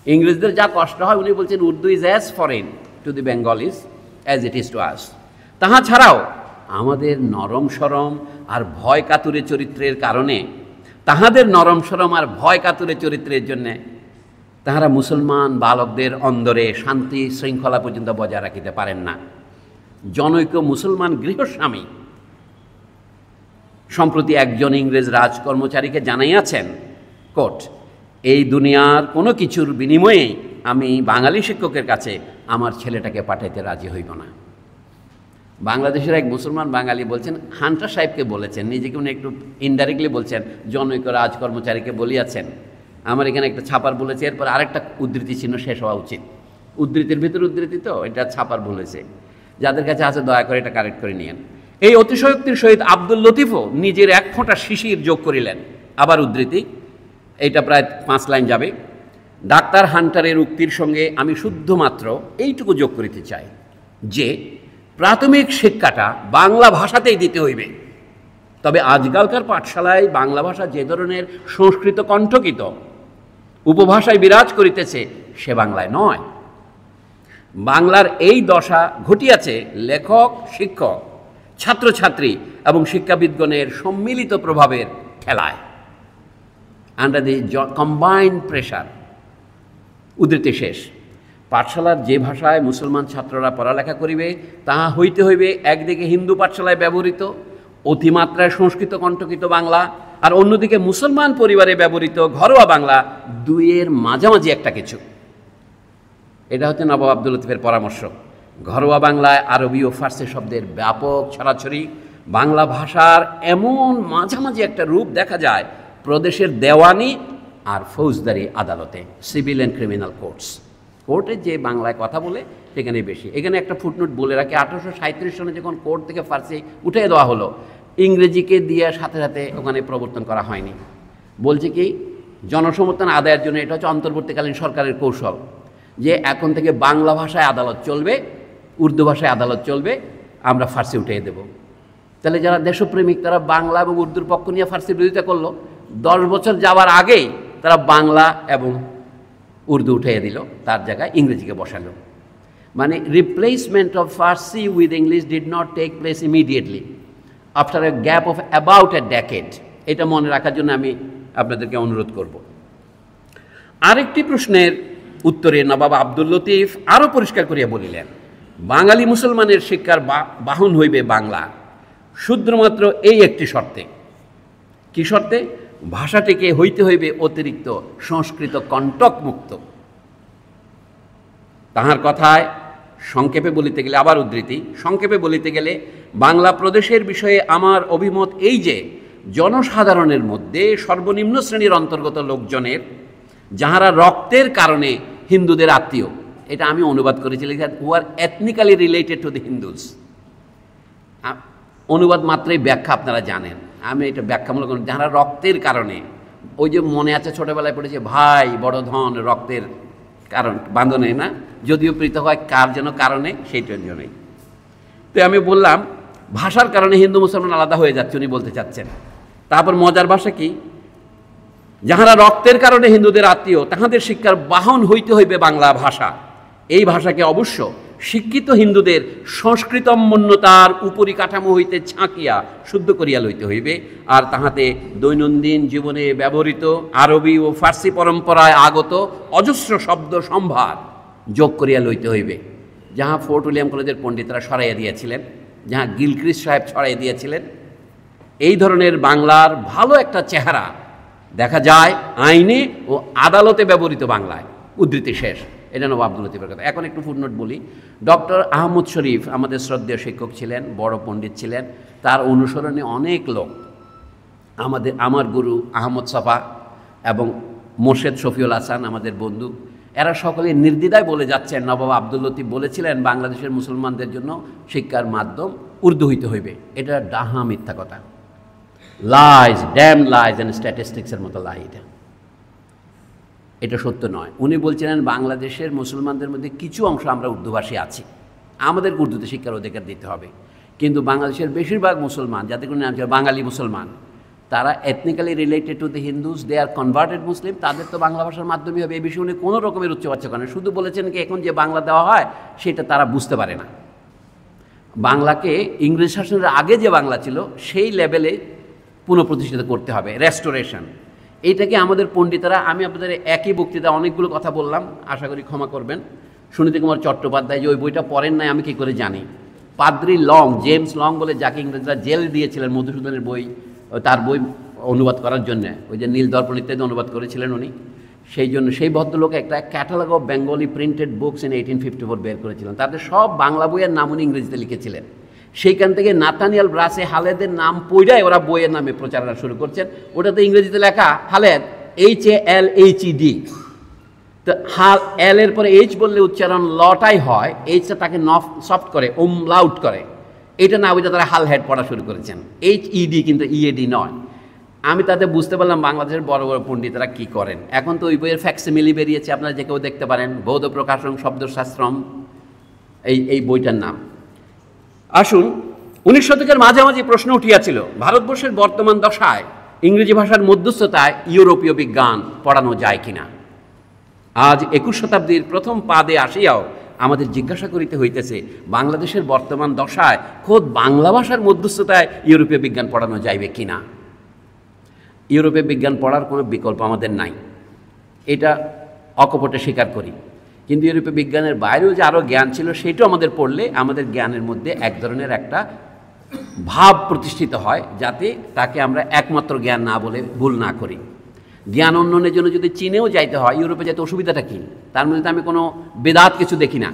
ইংরেজদের যা কষ্ট হয়, উনি বলছেন Urdu is as foreign to the Bengalis as it is to us. তাহা ছাড়াও আমাদের নরম সরম আর ভয় কাতুরে চরিত্রের কারণে, তাহাদের নরম সরম আর ভয় কাতুরে চরিত্রের জন্যে তাহারা মুসলমান বালকদের অন্দরে শান্তি শৃঙ্খলা পর্যন্ত বজায় রাখিতে পারেন না। জনৈক মুসলমান গৃহস্বামী সম্প্রতি একজন ইংরেজ রাজকর্মচারীকে জানাইয়াছেন, কোট, এই দুনিয়ার কোনো কিছুর বিনিময়ে আমি বাঙালি শিক্ষকের কাছে আমার ছেলেটাকে পাঠাইতে রাজি হইব না। বাংলাদেশের এক মুসলমান বাঙালি বলছেন, হান্টার সাহেবকে বলেছেন, নিজেকে উনি একটু ইনডাইরেক্টলি বলছেন, জনৈক রাজকর্মচারীকে বলিয়াছেন। আমার এখানে একটা ছাপার বলেছে, এরপর আরেকটা উদ্ধৃতি চিহ্ন শেষ হওয়া উচিত। উদ্ধৃতির ভিতর উদ্ধৃতি তো, এটা ছাপার বলেছে। যাদের কাছে আছে দয়া করে এটা কারেক্ট করে নিয়েন। এই অতিশয়োক্তির সহিত আব্দুল লতিফও নিজের 1 ফোঁটা শিশির যোগ করিলেন। আবার উদ্ধৃতি, এইটা প্রায় 5 লাইন যাবে। ডাক্তার হান্টারের উক্তির সঙ্গে আমি শুদ্ধমাত্র এইটুকু যোগ করিতে চাই যে প্রাথমিক শিক্ষাটা বাংলা ভাষাতেই দিতে হইবে। তবে আজকালকার পাঠশালায় বাংলা ভাষা যে ধরনের সংস্কৃত কণ্ঠকিত উপভাষায় বিরাজ করিতেছে, সে বাংলায় নয়। বাংলার এই দশা ঘটিয়াছে লেখক শিক্ষক ছাত্রছাত্রী এবং শিক্ষাবিদগণের সম্মিলিত প্রভাবের খেলায়, আন্ডার দি কম্বাইন্ড প্রেশার। উদ্ধৃতি শেষ। পাঠশালার যে ভাষায় মুসলমান ছাত্ররা পড়ালেখা করিবে তাহা হইতে হইবে একদিকে হিন্দু পাঠশালায় ব্যবহৃত অতিমাত্রায় সংস্কৃত কণ্ঠকিত বাংলা, আর অন্যদিকে মুসলমান পরিবারে ব্যবহৃত ঘরোয়া বাংলা, দুইয়ের মাঝামাঝি একটা কিছু। এটা হচ্ছে নবাব আব্দুল লতিফের পরামর্শ। ঘরোয়া বাংলায় আরবি ও ফার্সি শব্দের ব্যাপক ছড়াছড়ি, বাংলা ভাষার এমন মাঝামাঝি একটা রূপ দেখা যায় প্রদেশের দেওয়ানি আর ফৌজদারি আদালতে, সিভিল অ্যান্ড ক্রিমিনাল কোর্টস। কোর্টে যে বাংলায় কথা বলে সেখানে বেশি। এখানে একটা ফুটনোট বলে রাখি, 1837 সনে যখন কোর্ট থেকে ফার্সি উঠিয়ে দেওয়া হলো, ইংরেজিকে দিয়ে সাথে সাথে ওখানে প্রবর্তন করা হয়নি। বলছে কি, জনসমর্থন আদায়ের জন্য এটা হচ্ছে অন্তর্বর্তীকালীন সরকারের কৌশল, যে এখন থেকে বাংলা ভাষায় আদালত চলবে, উর্দু ভাষায় আদালত চলবে, আমরা ফার্সি উঠিয়ে দেব। তাহলে যারা দেশপ্রেমিক তারা বাংলা এবং উর্দুর পক্ষ নিয়ে ফার্সির বিরোধিতা করলো, 10 বছর যাওয়ার আগেই তারা বাংলা এবং উর্দু উঠিয়ে দিল, তার জায়গায় ইংরেজিকে বসালো। মানে replacement of Farsi with English did not take place immediately after a gap of about a decade. এটা মনে রাখার জন্য আমি আপনাদেরকে অনুরোধ করব। আরেকটি প্রশ্নের উত্তরে নবাব আব্দুল লতিফ আরও পরিষ্কার করিয়া বলিলেন, বাঙালি মুসলমানের শিক্ষার বাহন হইবে বাংলা, শুধুমাত্র এই একটি শর্তে। কি শর্তে? ভাষাটিকে হইতে হইবে অতিরিক্ত সংস্কৃত কণ্টক মুক্ত। তাহার কথায় সংক্ষেপে বলিতে গেলে, আবার উদ্ধৃতি, সংক্ষেপে বলিতে গেলে বাংলা প্রদেশের বিষয়ে আমার অভিমত এই যে, জনসাধারণের মধ্যে সর্বনিম্ন শ্রেণীর অন্তর্গত লোকজনের, যাহারা রক্তের কারণে হিন্দুদের আত্মীয়, এটা আমি অনুবাদ করেছি, হু আর এথনিক্যালি রিলেটেড টু দি হিন্দুস। অনুবাদ মাত্রই ব্যাখ্যা আপনারা জানেন, আমি এটা ব্যাখ্যামূলক, যারা রক্তের কারণে, ওই যে মনে আছে ছোটোবেলায় পড়েছে ভাই বড় ধন রক্তের কারণ বাঁধনে, না, যদিও পৃথক হয় কার যেন কারণে, সেইটার জন্যই। তো আমি বললাম ভাষার কারণে হিন্দু মুসলমান আলাদা হয়ে যাচ্ছে উনি বলতে চাচ্ছেন। তারপর মজার ভাষা কি, যাহারা রক্তের কারণে হিন্দুদের আত্মীয় তাহাদের শিক্ষার বাহন হইতে হইবে বাংলা ভাষা। এই ভাষাকে অবশ্য শিক্ষিত হিন্দুদের সংস্কৃতমন্যতার উপরিকাঠামো হইতে ছাঁকিয়া শুদ্ধ করিয়া লইতে হইবে, আর তাহাতে দৈনন্দিন জীবনে ব্যবহৃত আরবি ও ফার্সি পরম্পরায় আগত অজস্র শব্দ সম্ভার যোগ করিয়া লইতে হইবে, যাহা ফোর্ট উইলিয়াম কলেজের পণ্ডিতরা সরাইয়া দিয়েছিলেন, যাহা গিলক্রিস্ট সাহেব ছড়াইয়া দিয়েছিলেন। এই ধরনের বাংলার ভালো একটা চেহারা দেখা যায় আইনে ও আদালতে ব্যবহৃত বাংলায়। উদ্ধৃতি শেষ। এটা নবাব আব্দুল লতিফের কথা। এখন একটু ফুটনোট বলি। ডক্টর আহমদ শরীফ আমাদের শ্রদ্ধেয় শিক্ষক ছিলেন, বড় পণ্ডিত ছিলেন, তার অনুসরণে অনেক লোক, আমার গুরু আহমদ সাফা এবং মোর্শেদ শফিউল হাসান আমাদের বন্ধু, এরা সকলে নির্দ্বিধায় বলে যাচ্ছেন নবাব আব্দুল লতিফ বলেছিলেন বাংলাদেশের মুসলমানদের জন্য শিক্ষার মাধ্যম উর্দু হইতে হইবে। এটা ডাহা মিথ্যা কথা, লাইজ, ড্যাম লাইজ অ্যান্ড স্ট্যাটিস্টিক্সের মতো লাই। এটা সত্য নয়। উনি বলছিলেন বাংলাদেশের মুসলমানদের মধ্যে কিছু অংশ আমরা উর্দুভাষী আছি, আমাদের উর্দুতে শিক্ষার অধিকার দিতে হবে, কিন্তু বাংলাদেশের বেশিরভাগ মুসলমান, যাদের কোনো নাম ছিল বাঙালি মুসলমান, তারা ethnically related to the Hindus, they are converted Muslim, তাদের তো বাংলা ভাষার মাধ্যমে হবে। এই বিষয়ে উনি কোনো রকমের উচ্চবাচ্য করেন, শুধু বলেছেন কি এখন যে বাংলা দেওয়া হয় সেটা তারা বুঝতে পারে না। বাংলাকে ইংরেজ শাসনের আগে যে বাংলা ছিল সেই লেভেলে পুনঃপ্রতিষ্ঠিত করতে হবে, রেস্টোরেশন। এইটাকে আমাদের পণ্ডিতরা, আমি আপনাদের একই বক্তৃতা অনেকগুলো কথা বললাম, আশা করি ক্ষমা করবেন। সুনীতি কুমার চট্টোপাধ্যায় যে ওই বইটা পড়েন নাই আমি কী করে জানি, পাদ্রি লং, জেমস লং বলে, যাকে ইংরেজরা জেল দিয়েছিলেন মধুসূদনের বই, তার বই অনুবাদ করার জন্য, ওই যে নীল দর্পণ ইত্যাদি অনুবাদ করেছিলেন উনি, সেই জন্য সেই ভদ্রলোক একটা catalogue of Bengali printed books in 1854 বের করেছিলেন। তাদের সব বাংলা বইয়ের নাম উনি ইংরেজিতে লিখেছিলেন। সেইখান থেকে নাথানিয়াল ব্রাসে হালেদের নাম পইড়ায় ওরা বইয়ের নামে প্রচারণা শুরু করছেন। ওটাতে ইংরেজিতে লেখা হালেদ, HALHED। তো এল এর পরে এইচ বললে উচ্চারণ লটাই হয়, এইচটা তাকে সফট করে, লাউট করে, এটা না বুঝে তারা হাল হেড পড়া শুরু করেছেন, HED কিন্তু EAD নয়। আমি তাতে বুঝতে পারলাম বাংলাদেশের বড় বড় পণ্ডিতরা কী করেন। এখন তো ওই বইয়ের ফ্যাক্সিমিলি বেরিয়েছে, আপনারা যে কেউ দেখতে পারেন, বৌদ্ধ প্রকাশন শব্দশাস্ত্রম এই বইটার নাম। আসুন, 19 শতকের মাঝামাঝি প্রশ্ন উঠিয়াছিল ভারতবর্ষের বর্তমান দশায় ইংরেজি ভাষার মধ্যস্থতায় ইউরোপীয় বিজ্ঞান পড়ানো যায় কিনা। আজ 21 শতাব্দীর প্রথম পাদে আসিয়াও আমাদের জিজ্ঞাসা করিতে হইতেছে বাংলাদেশের বর্তমান দশায় খোদ বাংলা ভাষার মধ্যস্থতায় ইউরোপীয় বিজ্ঞান পড়ানো যাইবে কি না। ইউরোপীয় বিজ্ঞান পড়ার কোনো বিকল্প আমাদের নাই, এটা অকপটে স্বীকার করি। কিন্তু ইউরোপীয় বিজ্ঞানের বাইরেও যে আরও জ্ঞান ছিল সেটাও আমাদের পড়লে আমাদের জ্ঞানের মধ্যে এক ধরনের একটা ভাব প্রতিষ্ঠিত হয়, যাতে তাকে আমরা একমাত্র জ্ঞান না বলে ভুল না করি। জ্ঞান উন্নয়নের জন্য যদি চীনেও যাইতে হয়, ইউরোপে যাইতে অসুবিধাটা কী? তার মধ্যে তো আমি কোনো বেদাত কিছু দেখি না।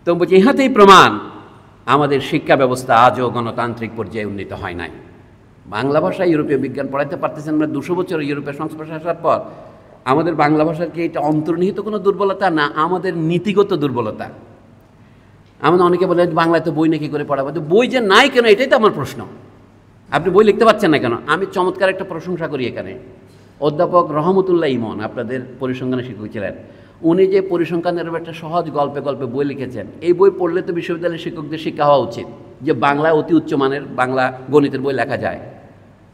তো বলছি ইহাতেই প্রমাণ আমাদের শিক্ষা ব্যবস্থা আজও গণতান্ত্রিক পর্যায়ে উন্নীত হয় নাই। বাংলা ভাষায় ইউরোপীয় বিজ্ঞান পড়াইতে পারতেছেন আমরা 200 বছর ইউরোপের সংস্পর্শে আসার পর। আমাদের বাংলা ভাষার কি এটা অন্তর্নিহিত কোনো দুর্বলতা না আমাদের নীতিগত দুর্বলতা? আমাদের অনেকে বলে বাংলায় তো বই নাকি করে পড়াবো, তো বই যে নাই কেন এটাই তো আমার প্রশ্ন। আপনি বই লিখতে পারছেন না কেন? আমি চমৎকার একটা প্রশংসা করি এখানে। অধ্যাপক রহমতুল্লাহ ইমন আপনাদের পরিসংখ্যানের শিক্ষক ছিলেন, উনি যে পরিসংখ্যানের একটা সহজ গল্পে গল্পে বই লিখেছেন, এই বই পড়লে তো বিশ্ববিদ্যালয়ের শিক্ষকদের শিক্ষা হওয়া উচিত যে বাংলায় অতি উচ্চমানের বাংলা গণিতের বই লেখা যায়।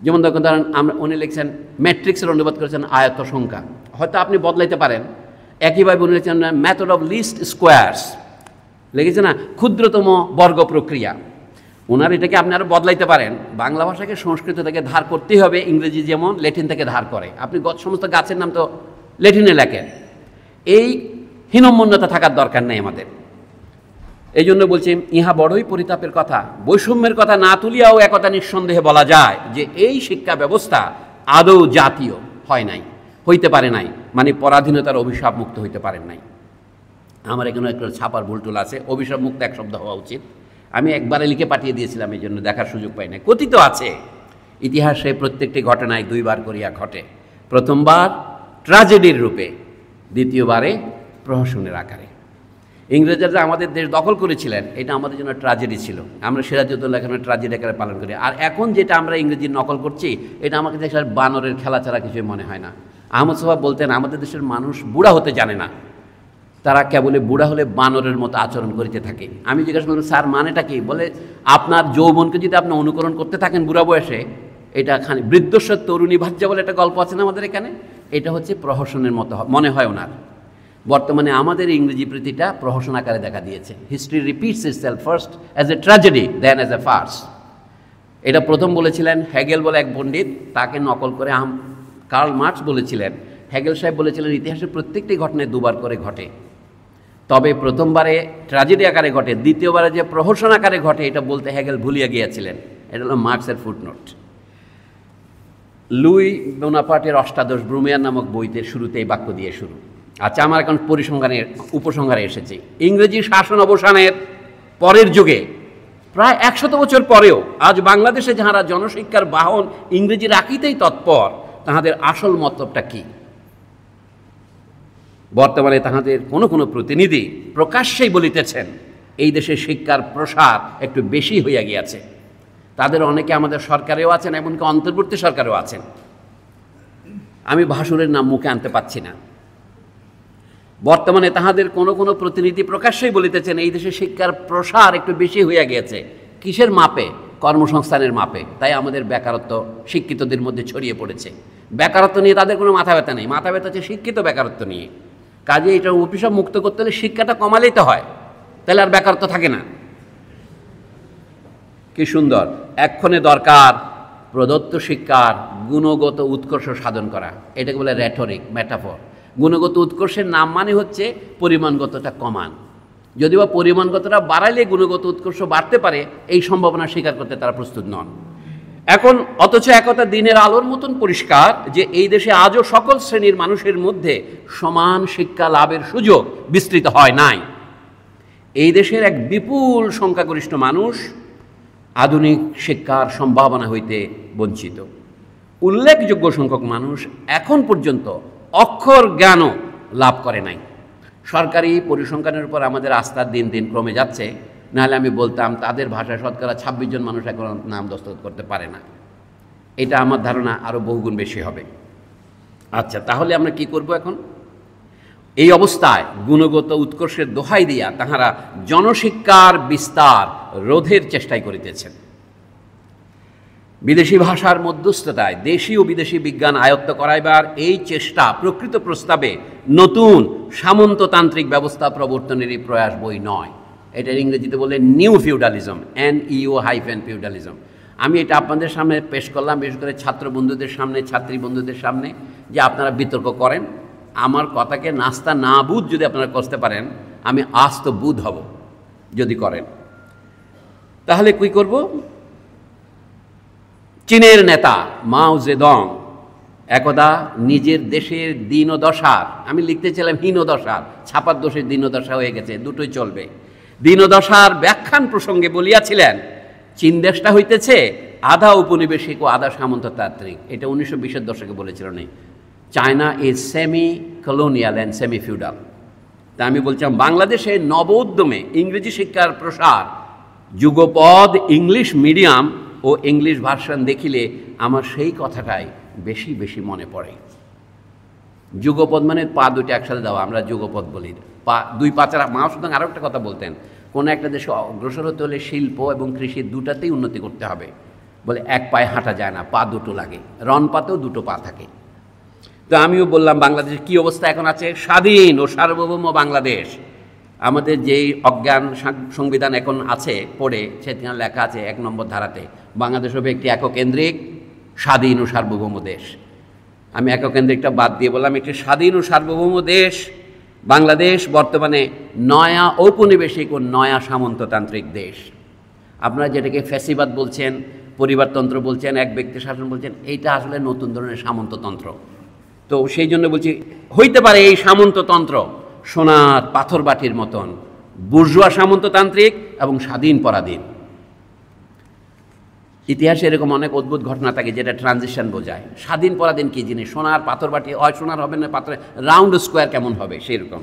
যেমন ধরেন উনি লিখছেন ম্যাট্রিক্সের অনুবাদ করেছেন আয়ত্ত সংখ্যা, হয়তো আপনি বদলাইতে পারেন। একইভাবে উনি লিখছেন মেথড অফ লিস্ট স্কোয়ার্স, লিখেছে না ক্ষুদ্রতম বর্গ প্রক্রিয়া। ওনার এটাকে আপনি আরও বদলাইতে পারেন। বাংলা ভাষাকে সংস্কৃত থেকে ধার করতেই হবে, ইংরেজি যেমন ল্যাটিন থেকে ধার করে। আপনি সমস্ত গাছের নাম তো ল্যাটিনে লেখেন। এই হীনম্মন্যতা থাকার দরকার নেই আমাদের। এই জন্য বলছি ইহা বড়ই পরিতাপের কথা। বৈষম্যের কথা না তুলিয়াও একথা নিঃসন্দেহে বলা যায় যে এই শিক্ষা ব্যবস্থা আদৌ জাতীয় হয় নাই, হইতে পারে নাই, মানে পরাধীনতার অভিশাপ মুক্ত হইতে পারেন নাই। আমার এখানে একটা ছাপার ভুলটুল আছে, অভিশাপ মুক্ত এক শব্দ হওয়া উচিত। আমি একবারে লিখে পাঠিয়ে দিয়েছিলাম, এই জন্য দেখার সুযোগ পাই না। কথিত আছে ইতিহাসে প্রত্যেকটি ঘটনায় দুইবার করিয়া ঘটে, প্রথমবার ট্র্যাজেডির রূপে, দ্বিতীয়বারে প্রহসনের আকারে। ইংরেজরা আমাদের দেশ দখল করেছিলেন, এটা আমাদের জন্য ট্র্যাজেডি ছিল। আমরা সিরাজউদ্দৌলা এখানে ট্র্যাজেডি আকারে পালন করি। আর এখন যেটা আমরা ইংরেজির নকল করছি, এটা আমাকে দেশের বানরের খেলা ছাড়া কিছুই মনে হয় না। আহমদ সাহেব বলতেন আমাদের দেশের মানুষ বুড়া হতে জানে না, তারা কেবলে বুড়া হলে বানরের মতো আচরণ করিতে থাকে। আমি জিজ্ঞাসা করলাম স্যার মানেটা কি? বলে আপনার যৌবনকে যদি আপনি অনুকরণ করতে থাকেন বুড়া বয়সে, এটা খানি বৃদ্ধস্ব তরুণী ভাজ্যা বলে একটা গল্প আছে না আমাদের এখানে, এটা হচ্ছে প্রহসনের মতো মনে হয় ওনার। বর্তমানে আমাদের ইংরেজি প্রীতিটা প্রহসন আকারে দেখা দিয়েছে। History repeats itself first as a tragedy then as a farce. এটা প্রথম বলেছিলেন হেগেল বলে এক পণ্ডিত, তাকে নকল করে কার্ল মার্কস বলেছিলেন। হেগেল সাহেব বলেছিলেন ইতিহাসের প্রত্যেকটি ঘটনায় দুবার করে ঘটে, তবে প্রথমবারে ট্র্যাজেডি আকারে ঘটে, দ্বিতীয়বারে যে প্রহসন আকারে ঘটে এটা বলতে হেগেল ভুলিয়া গিয়েছিলেন। এটা হলো মার্কসের ফুটনোট। লুই বোনাপার্টের অষ্টাদশ ব্রুমিয়ার নামক বইতে শুরুতে এই বাক্য দিয়ে শুরু। আচ্ছা, আমার এখন উপসংহারে এসেছি। ইংরেজি শাসন অবসানের পরের যুগে প্রায় 100 বছর পরেও আজ বাংলাদেশে যাহারা জনশিক্ষার বাহন ইংরেজি রাখিতেই তৎপর, তাহাদের আসল মতলবটা কি? বর্তমানে তাহাদের কোনো কোনো প্রতিনিধি প্রকাশ্যেই বলিতেছেন এই দেশে শিক্ষার প্রসার একটু বেশি হইয়া গিয়াছে। তাদের অনেকে আমাদের সরকারেও আছেন, এমনকি অন্তর্বর্তী সরকারেও আছেন। আমি ভাসুরের নাম মুখে আনতে পারছি না। বর্তমানে তাহাদের কোনো কোনো প্রতিনিধি প্রকাশ্যেই বলিতেছেন এই দেশে শিক্ষার প্রসার একটু বেশি হইয়া গিয়েছে। কিসের মাপে? কর্মসংস্থানের মাপে। তাই আমাদের বেকারত্ব শিক্ষিতদের মধ্যে ছড়িয়ে পড়েছে। বেকারত্ব নিয়ে তাদের কোনো মাথা ব্যথা নেই, মাথা ব্যথা হচ্ছে শিক্ষিত বেকারত্ব নিয়ে। কাজে এটা অভিশাপ মুক্ত করতে হলে শিক্ষাটা কমালেই তো হয়, তাহলে আর বেকারত্ব থাকে না। কি সুন্দর! এক্ষণে দরকার প্রদত্ত শিক্ষার গুণগত উৎকর্ষ সাধন করা। এটাকে বলে রেটরিক, মেটাফর। গুণগত উৎকর্ষের নাম মানে হচ্ছে পরিমাণগতটা কমান। যদিও বা পরিমাণগতটা বাড়াইলে গুণগত উৎকর্ষ বাড়তে পারে, এই সম্ভাবনা স্বীকার করতে তারা প্রস্তুত নন। এখন অথচ একথা দিনের আলোর মতন পরিষ্কার যে এই দেশে আজও সকল শ্রেণীর মানুষের মধ্যে সমান শিক্ষা লাভের সুযোগ বিস্তৃত হয় নাই। এই দেশের এক বিপুল সংখ্যাগরিষ্ঠ মানুষ আধুনিক শিক্ষার সম্ভাবনা হইতে বঞ্চিত। উল্লেখযোগ্য সংখ্যক মানুষ এখন পর্যন্ত অক্ষর জ্ঞানও লাভ করে নাই। সরকারি পরিসংখ্যানের উপর আমাদের আস্থা দিন দিন কমে যাচ্ছে। নাহলে আমি বলতাম তাদের ভাষায় শতকরা 26 জন মানুষ এখন নাম দস্তখত করতে পারে না। এটা আমার ধারণা আরও বহুগুণ বেশি হবে। আচ্ছা, তাহলে আমরা কি করব এখন? এই অবস্থায় গুণগত উৎকর্ষের দোহাই দিয়া তাহারা জনশিক্ষার বিস্তার রোধের চেষ্টাই করিতেছেন। বিদেশি ভাষার মধ্যস্থতায় দেশি ও বিদেশি বিজ্ঞান আয়ত্ত করাইবার এই চেষ্টা প্রকৃত প্রস্তাবে নতুন সামন্ততান্ত্রিক ব্যবস্থা প্রবর্তনেরই প্রয়াস বই নয়। এটার ইংরেজিতে বলে নিউ ফিউডালিজম, NEO-ফিউডালিজম। আমি এটা আপনাদের সামনে পেশ করলাম, বিশেষ করে ছাত্র বন্ধুদের সামনে, ছাত্রী বন্ধুদের সামনে, যে আপনারা বিতর্ক করেন। আমার কথাকে নাস্তা না বুঝ যদি আপনারা করতে পারেন, আমি আস্ত বুধ হব যদি করেন। তাহলে কী করব? চীনের নেতা মাও জেদং একদা নিজের দেশের দীনদশার, আমি লিখতে চাইলাম হীনদশার, ছাপার দোষের দীনদশা হয়ে গেছে, দুটোই চলবে, দীনদশার ব্যাখ্যান প্রসঙ্গে বলিয়াছিলেন, চীন দেশটা হইতেছে আধা ঔপনিবেশিক ও আধা সামন্ততান্ত্রিক। এটা 1920-এর দশকে বলেছিলেন। China is semi colonial and semi feudal. তা আমি বলছিলাম বাংলাদেশে নব উদ্যমে ইংরেজি শিক্ষার প্রসার, যুগপদ ইংলিশ মিডিয়াম ও ইংলিশ ভার্সন দেখিলে আমার সেই কথাটাই বেশি বেশি মনে পড়ে। যুগপদ মানে পা দুটো একসাথে দেওয়া, আমরা যুগপদ বলি। পা দুই পা ছাড়া। মা সুতরাং আরও একটা কথা বলতেন, কোনো একটা দেশে অগ্রসর হতে হলে শিল্প এবং কৃষি দুটাতেই উন্নতি করতে হবে। বলে এক পায়ে হাঁটা যায় না, পা দুটো লাগে, রন পাতেও দুটো পা থাকে। তো আমিও বললাম বাংলাদেশের কী অবস্থা এখন আছে। স্বাধীন ও সার্বভৌম বাংলাদেশ, আমাদের যেই অজ্ঞান সংবিধান এখন আছে পড়ে, সেখানে লেখা আছে 1 নম্বর ধারাতে, বাংলাদেশ হবে একটি এককেন্দ্রিক স্বাধীন ও সার্বভৌম দেশ। আমি এককেন্দ্রিকটা বাদ দিয়ে বললাম একটি স্বাধীন ও সার্বভৌম দেশ বাংলাদেশ, বর্তমানে নয়া ঔপনিবেশিক ও নয়া সামন্ততান্ত্রিক দেশ। আপনারা যেটাকে ফ্যাসিবাদ বলছেন, পরিবারতন্ত্র বলছেন, এক ব্যক্তি শাসন বলছেন, এইটা আসলে নতুন ধরনের সামন্ততন্ত্র। তো সেই জন্য বলছি, হইতে পারে এই সামন্ততন্ত্র সোনার পাথর বাটির মতন বুর্জোয়া সামন্ততান্ত্রিক এবং স্বাধীন পরাধীন। ইতিহাসে এরকম অনেক অদ্ভুত ঘটনা থাকে যেটা ট্রানজিশন বোঝায়। স্বাধীন পরাধীন কী জিনিস? সোনার পাথর বাটি হয় সোনার হবে না, পাথর রাউন্ড স্কোয়ার কেমন হবে সেরকম।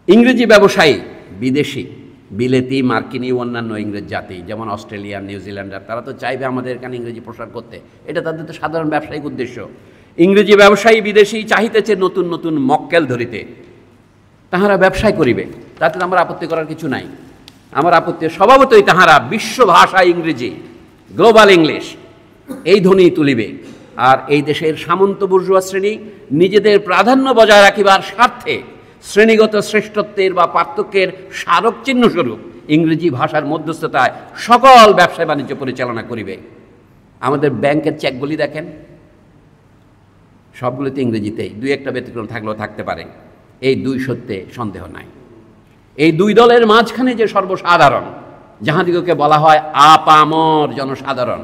ইংরেজি ব্যবসায়ী, বিদেশি, বিলেতি, মার্কিনী, অন্যান্য ইংরেজ জাতি যেমন অস্ট্রেলিয়ান, নিউজিল্যান্ডার, তারা তো চাইবে আমাদের এখানে ইংরেজি প্রসার করতে। এটা তাদের তো সাধারণ ব্যবসায়িক উদ্দেশ্য। ইংরেজি ব্যবসায়ী বিদেশি চাহিতেছে নতুন নতুন মক্কেল ধরিতে, তাহারা ব্যবসায় করিবে, তাতে আমার আপত্তি করার কিছু নাই। আমার আপত্তি স্বভাবতই তাহারা বিশ্ব ভাষা ইংরেজি, গ্লোবাল ইংলিশ, এই ধ্বনি তুলিবে। আর এই দেশের সামন্ত বুর্জোয়া শ্রেণী নিজেদের প্রাধান্য বজায় রাখিবার স্বার্থে শ্রেণীগত শ্রেষ্ঠত্বের বা পার্থক্যের স্মারক চিহ্ন স্বরূপ ইংরেজি ভাষার মধ্যস্থতায় সকল ব্যবসা বাণিজ্য পরিচালনা করিবে। আমাদের ব্যাংকের চেকগুলি দেখেন, সবগুলোতে ইংরেজিতেই, দুই একটা ব্যতিক্রম থাকলেও থাকতে পারে। এই দুই সত্যে সন্দেহ নাই। এই দুই দলের মাঝখানে যে সর্বসাধারণ, যাহাদিগকে বলা হয় আপামর জনসাধারণ,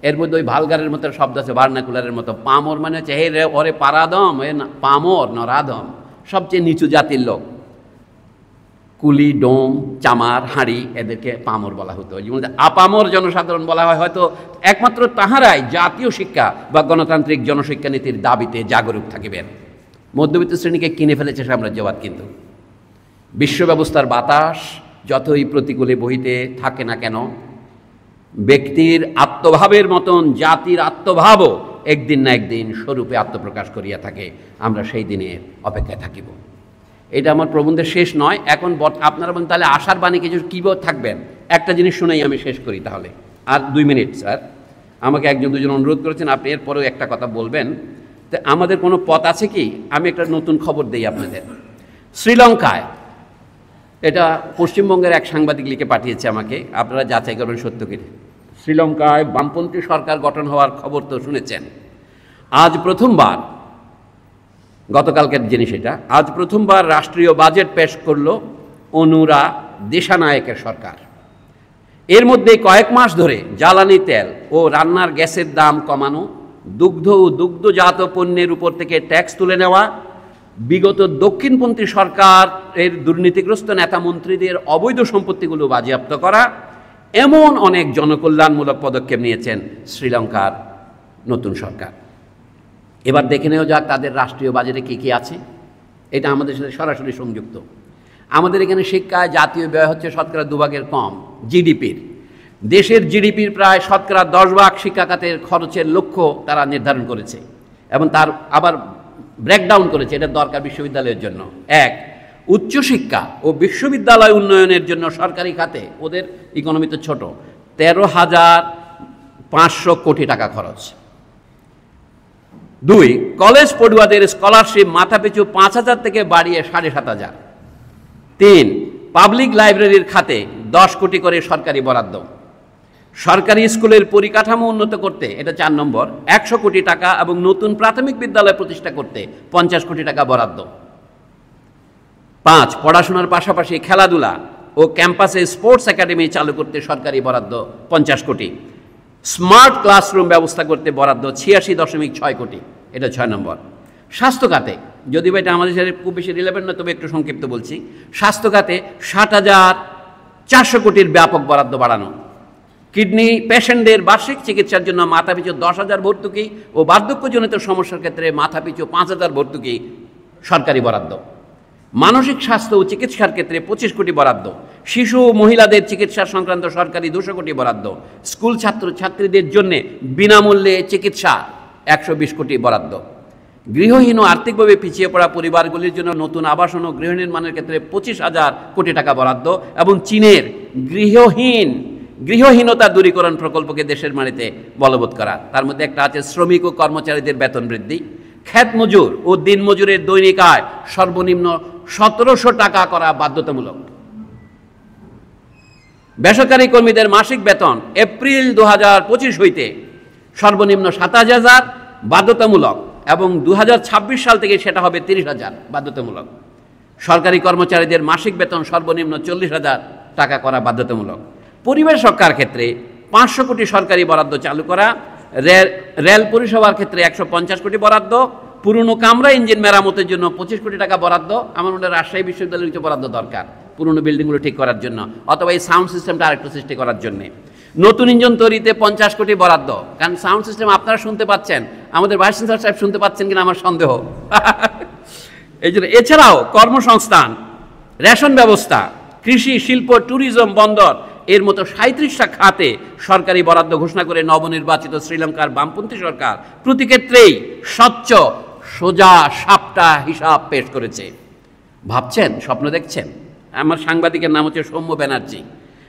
এর মধ্যে ওই ভালগারের মতো শব্দ আছে, ভার্নাকুলারের মতো। পামর মানে হচ্ছে হে রে ওরে পারাদম, এ পামর নরাদম, সবচেয়ে নিচু জাতির লোক। কুলি, ডোম, চামার, হাঁড়ি, এদেরকে পামর বলা হতো। যেমন আপামর জনসাধারণ বলা হয়, হয়তো একমাত্র তাহারাই জাতীয় শিক্ষা বা গণতান্ত্রিক জনশিক্ষা নীতির দাবিতে জাগরুক থাকিবেন। মধ্যবিত্ত শ্রেণীকে কিনে ফেলেছে সাম্রাজ্যবাদ। কিন্তু বিশ্ব ব্যবস্থার বাতাস যতই প্রতিকূলে বহিতে থাকে না কেন, ব্যক্তির আত্মভাবের মতন জাতির আত্মভাবও একদিন না একদিন স্বরূপে আত্মপ্রকাশ করিয়া থাকে। আমরা সেই দিনের অপেক্ষায় থাকিব। এটা আমার প্রবন্ধের শেষ নয়। এখন আপনারা বলেন তাহলে আশার বাণী কিছু কী থাকবেন? একটা জিনিস শুনেই আমি শেষ করি তাহলে। আর 2 মিনিট স্যার, আমাকে একজন দুজন অনুরোধ করেছেন, আপনি এরপরেও একটা কথা বলবেন। তো আমাদের কোনো পথ আছে কি? আমি একটা নতুন খবর দিই আপনাদের। শ্রীলঙ্কায়, এটা পশ্চিমবঙ্গের এক সাংবাদিক লিখে পাঠিয়েছে আমাকে, আপনারা যাচাই করবেন সত্য কি। শ্রীলঙ্কায় বামপন্থী সরকার গঠন হওয়ার খবর তো শুনেছেন। আজ প্রথমবার, গতকালকের জিনিস এটা, আজ প্রথমবার রাষ্ট্রীয় বাজেট পেশ করল অনুরা দেশানায়েকের সরকার। এর মধ্যে কয়েক মাস ধরে জ্বালানি তেল ও রান্নার গ্যাসের দাম কমানো, দুগ্ধ ও দুগ্ধজাত পণ্যের উপর থেকে ট্যাক্স তুলে নেওয়া, বিগত দক্ষিণপন্থী সরকারের দুর্নীতিগ্রস্ত নেতা মন্ত্রীদের অবৈধ সম্পত্তিগুলো বাজেয়াপ্ত করা, এমন অনেক জনকল্যাণমূলক পদক্ষেপ নিয়েছেন শ্রীলঙ্কার নতুন সরকার। এবার দেখে নেওয়া যাক তাদের রাষ্ট্রীয় বাজেটে কী কী আছে। এটা আমাদের সাথে সরাসরি সংযুক্ত। আমাদের এখানে শিক্ষায় জাতীয় ব্যয় হচ্ছে শতকরা 2 ভাগের কম জিডিপির। দেশের জিডিপির প্রায় শতকরা 10 ভাগ শিক্ষা খাতের খরচের লক্ষ্য তারা নির্ধারণ করেছে এবং তার আবার ব্রেকডাউন করেছে। এটা দরকার বিশ্ববিদ্যালয়ের জন্য। 1, উচ্চশিক্ষা ও বিশ্ববিদ্যালয় উন্নয়নের জন্য সরকারি খাতে, ওদের ইকোনমি তো ছোট, 13,500 কোটি টাকা খরচ। 2, কলেজ পড়ুয়াদের স্কলারশিপ মাথাপিছু 5,000 থেকে বাড়িয়ে 7,500। 3, পাবলিক লাইব্রেরির খাতে 10 কোটি করে সরকারি বরাদ্দ। সরকারি স্কুলের পরিকাঠামো উন্নত করতে, এটা 4 নম্বর, 100 কোটি টাকা এবং নতুন প্রাথমিক বিদ্যালয় প্রতিষ্ঠা করতে 50 কোটি টাকা বরাদ্দ। 5, পড়াশোনার পাশাপাশি খেলাধুলা ও ক্যাম্পাসে স্পোর্টস একাডেমি চালু করতে সরকারি বরাদ্দ 50 কোটি। স্মার্ট ক্লাসরুম ব্যবস্থা করতে বরাদ্দ 86.6 কোটি, এটা 6 নম্বর। স্বাস্থ্য খাতে, যদিও এটা আমাদের সাথে খুব বেশি রিলেভেন্ট না, তবে একটু সংক্ষিপ্ত বলছি। স্বাস্থ্য খাতে 7,400 কোটির ব্যাপক বরাদ্দ বাড়ানো। কিডনি পেশেন্টদের বার্ষিক চিকিৎসার জন্য মাথাপিছু 10,000 ভর্তুকি ও বার্ধক্যজনিত সমস্যার ক্ষেত্রে মাথাপিছু 5,000 ভর্তুকি সরকারি বরাদ্দ। মানসিক স্বাস্থ্য ও চিকিৎসার ক্ষেত্রে 25 কোটি বরাদ্দ। শিশু ও মহিলাদের চিকিৎসা সংক্রান্ত সরকারি 200 কোটি বরাদ্দ। স্কুল ছাত্রছাত্রীদের জন্য বিনামূল্যে চিকিৎসা 120 কোটি বরাদ্দ। গৃহহীন ও আর্থিকভাবে পিছিয়ে পড়া পরিবারগুলির জন্য নতুন আবাসন ও গৃহ নির্মাণের ক্ষেত্রে 25,000 কোটি টাকা বরাদ্দ এবং চীনের গৃহহীনতা দূরীকরণ প্রকল্পকে দেশের মাটিতে বলবৎ করা। তার মধ্যে একটা আছে শ্রমিক ও কর্মচারীদের বেতন বৃদ্ধি, খ্যাত মজুর ও দিন মজুরের দৈনিক আয় সর্বনিম্ন 1,700 টাকা করা বাধ্যতামূলক। বেসরকারি কর্মীদের মাসিক বেতন এপ্রিল 2025 হইতে সর্বনিম্ন 27,000 বাধ্যতামূলক এবং 2026 সাল থেকে সেটা হবে 30,000 বাধ্যতামূলক। সরকারি কর্মচারীদের মাসিক বেতন সর্বনিম্ন 40,000 টাকা করা বাধ্যতামূলক। পরিবেশ রক্ষার ক্ষেত্রে 500 কোটি সরকারি বরাদ্দ চালু করা। রেল পরিষেবার ক্ষেত্রে 150 কোটি বরাদ্দ। পুরনো কামরা ইঞ্জিন মেরামতের জন্য 25 কোটি টাকা বরাদ্দ। আমার মনে হয় রাজশাহী বিশ্ববিদ্যালয়ের কিছু বরাদ্দ দরকার পুরনো বিল্ডিংগুলো ঠিক করার জন্য, অথবা এই সাউন্ড সিস্টেমটা আরেকটু সৃষ্টি করার জন্য। নতুন ইঞ্জিন তৈরিতে 50 কোটি বরাদ্দ, কারণ সাউন্ড সিস্টেম আপনারা শুনতে পাচ্ছেন, আমাদের ভাইস চ্যান্সেলর সাহেব শুনতে পাচ্ছেন কিনা আমার সন্দেহ। এই জন্য এছাড়াও কর্মসংস্থান, রেশন ব্যবস্থা, কৃষি, শিল্প, ট্যুরিজম, বন্দর এর মতো 37টা খাতে সরকারি বরাদ্দ ঘোষণা করে নবনির্বাচিত শ্রীলঙ্কার বামপন্থী সরকার প্রতি ক্ষেত্রেই স্বচ্ছ সোজা সাপটা হিসাব পেশ করেছে। ভাবছেন, স্বপ্ন দেখছেন? আমার সাংবাদিকের নাম হচ্ছে সৌম্য ব্যানার্জি,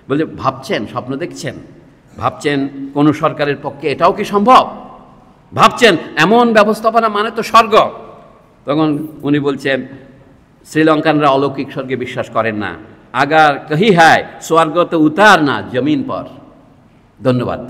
বলছে ভাবছেন, স্বপ্ন দেখছেন? ভাবছেন কোনো সরকারের পক্ষে এটাও কি সম্ভব? ভাবছেন এমন ব্যবস্থাপনা মানে তো স্বর্গ। তখন উনি বলছেন শ্রীলঙ্কানরা অলৌকিক স্বর্গে বিশ্বাস করেন না, আগার কহি হ্যায় স্বর্গ তো উতার না জমিন পর। ধন্যবাদ।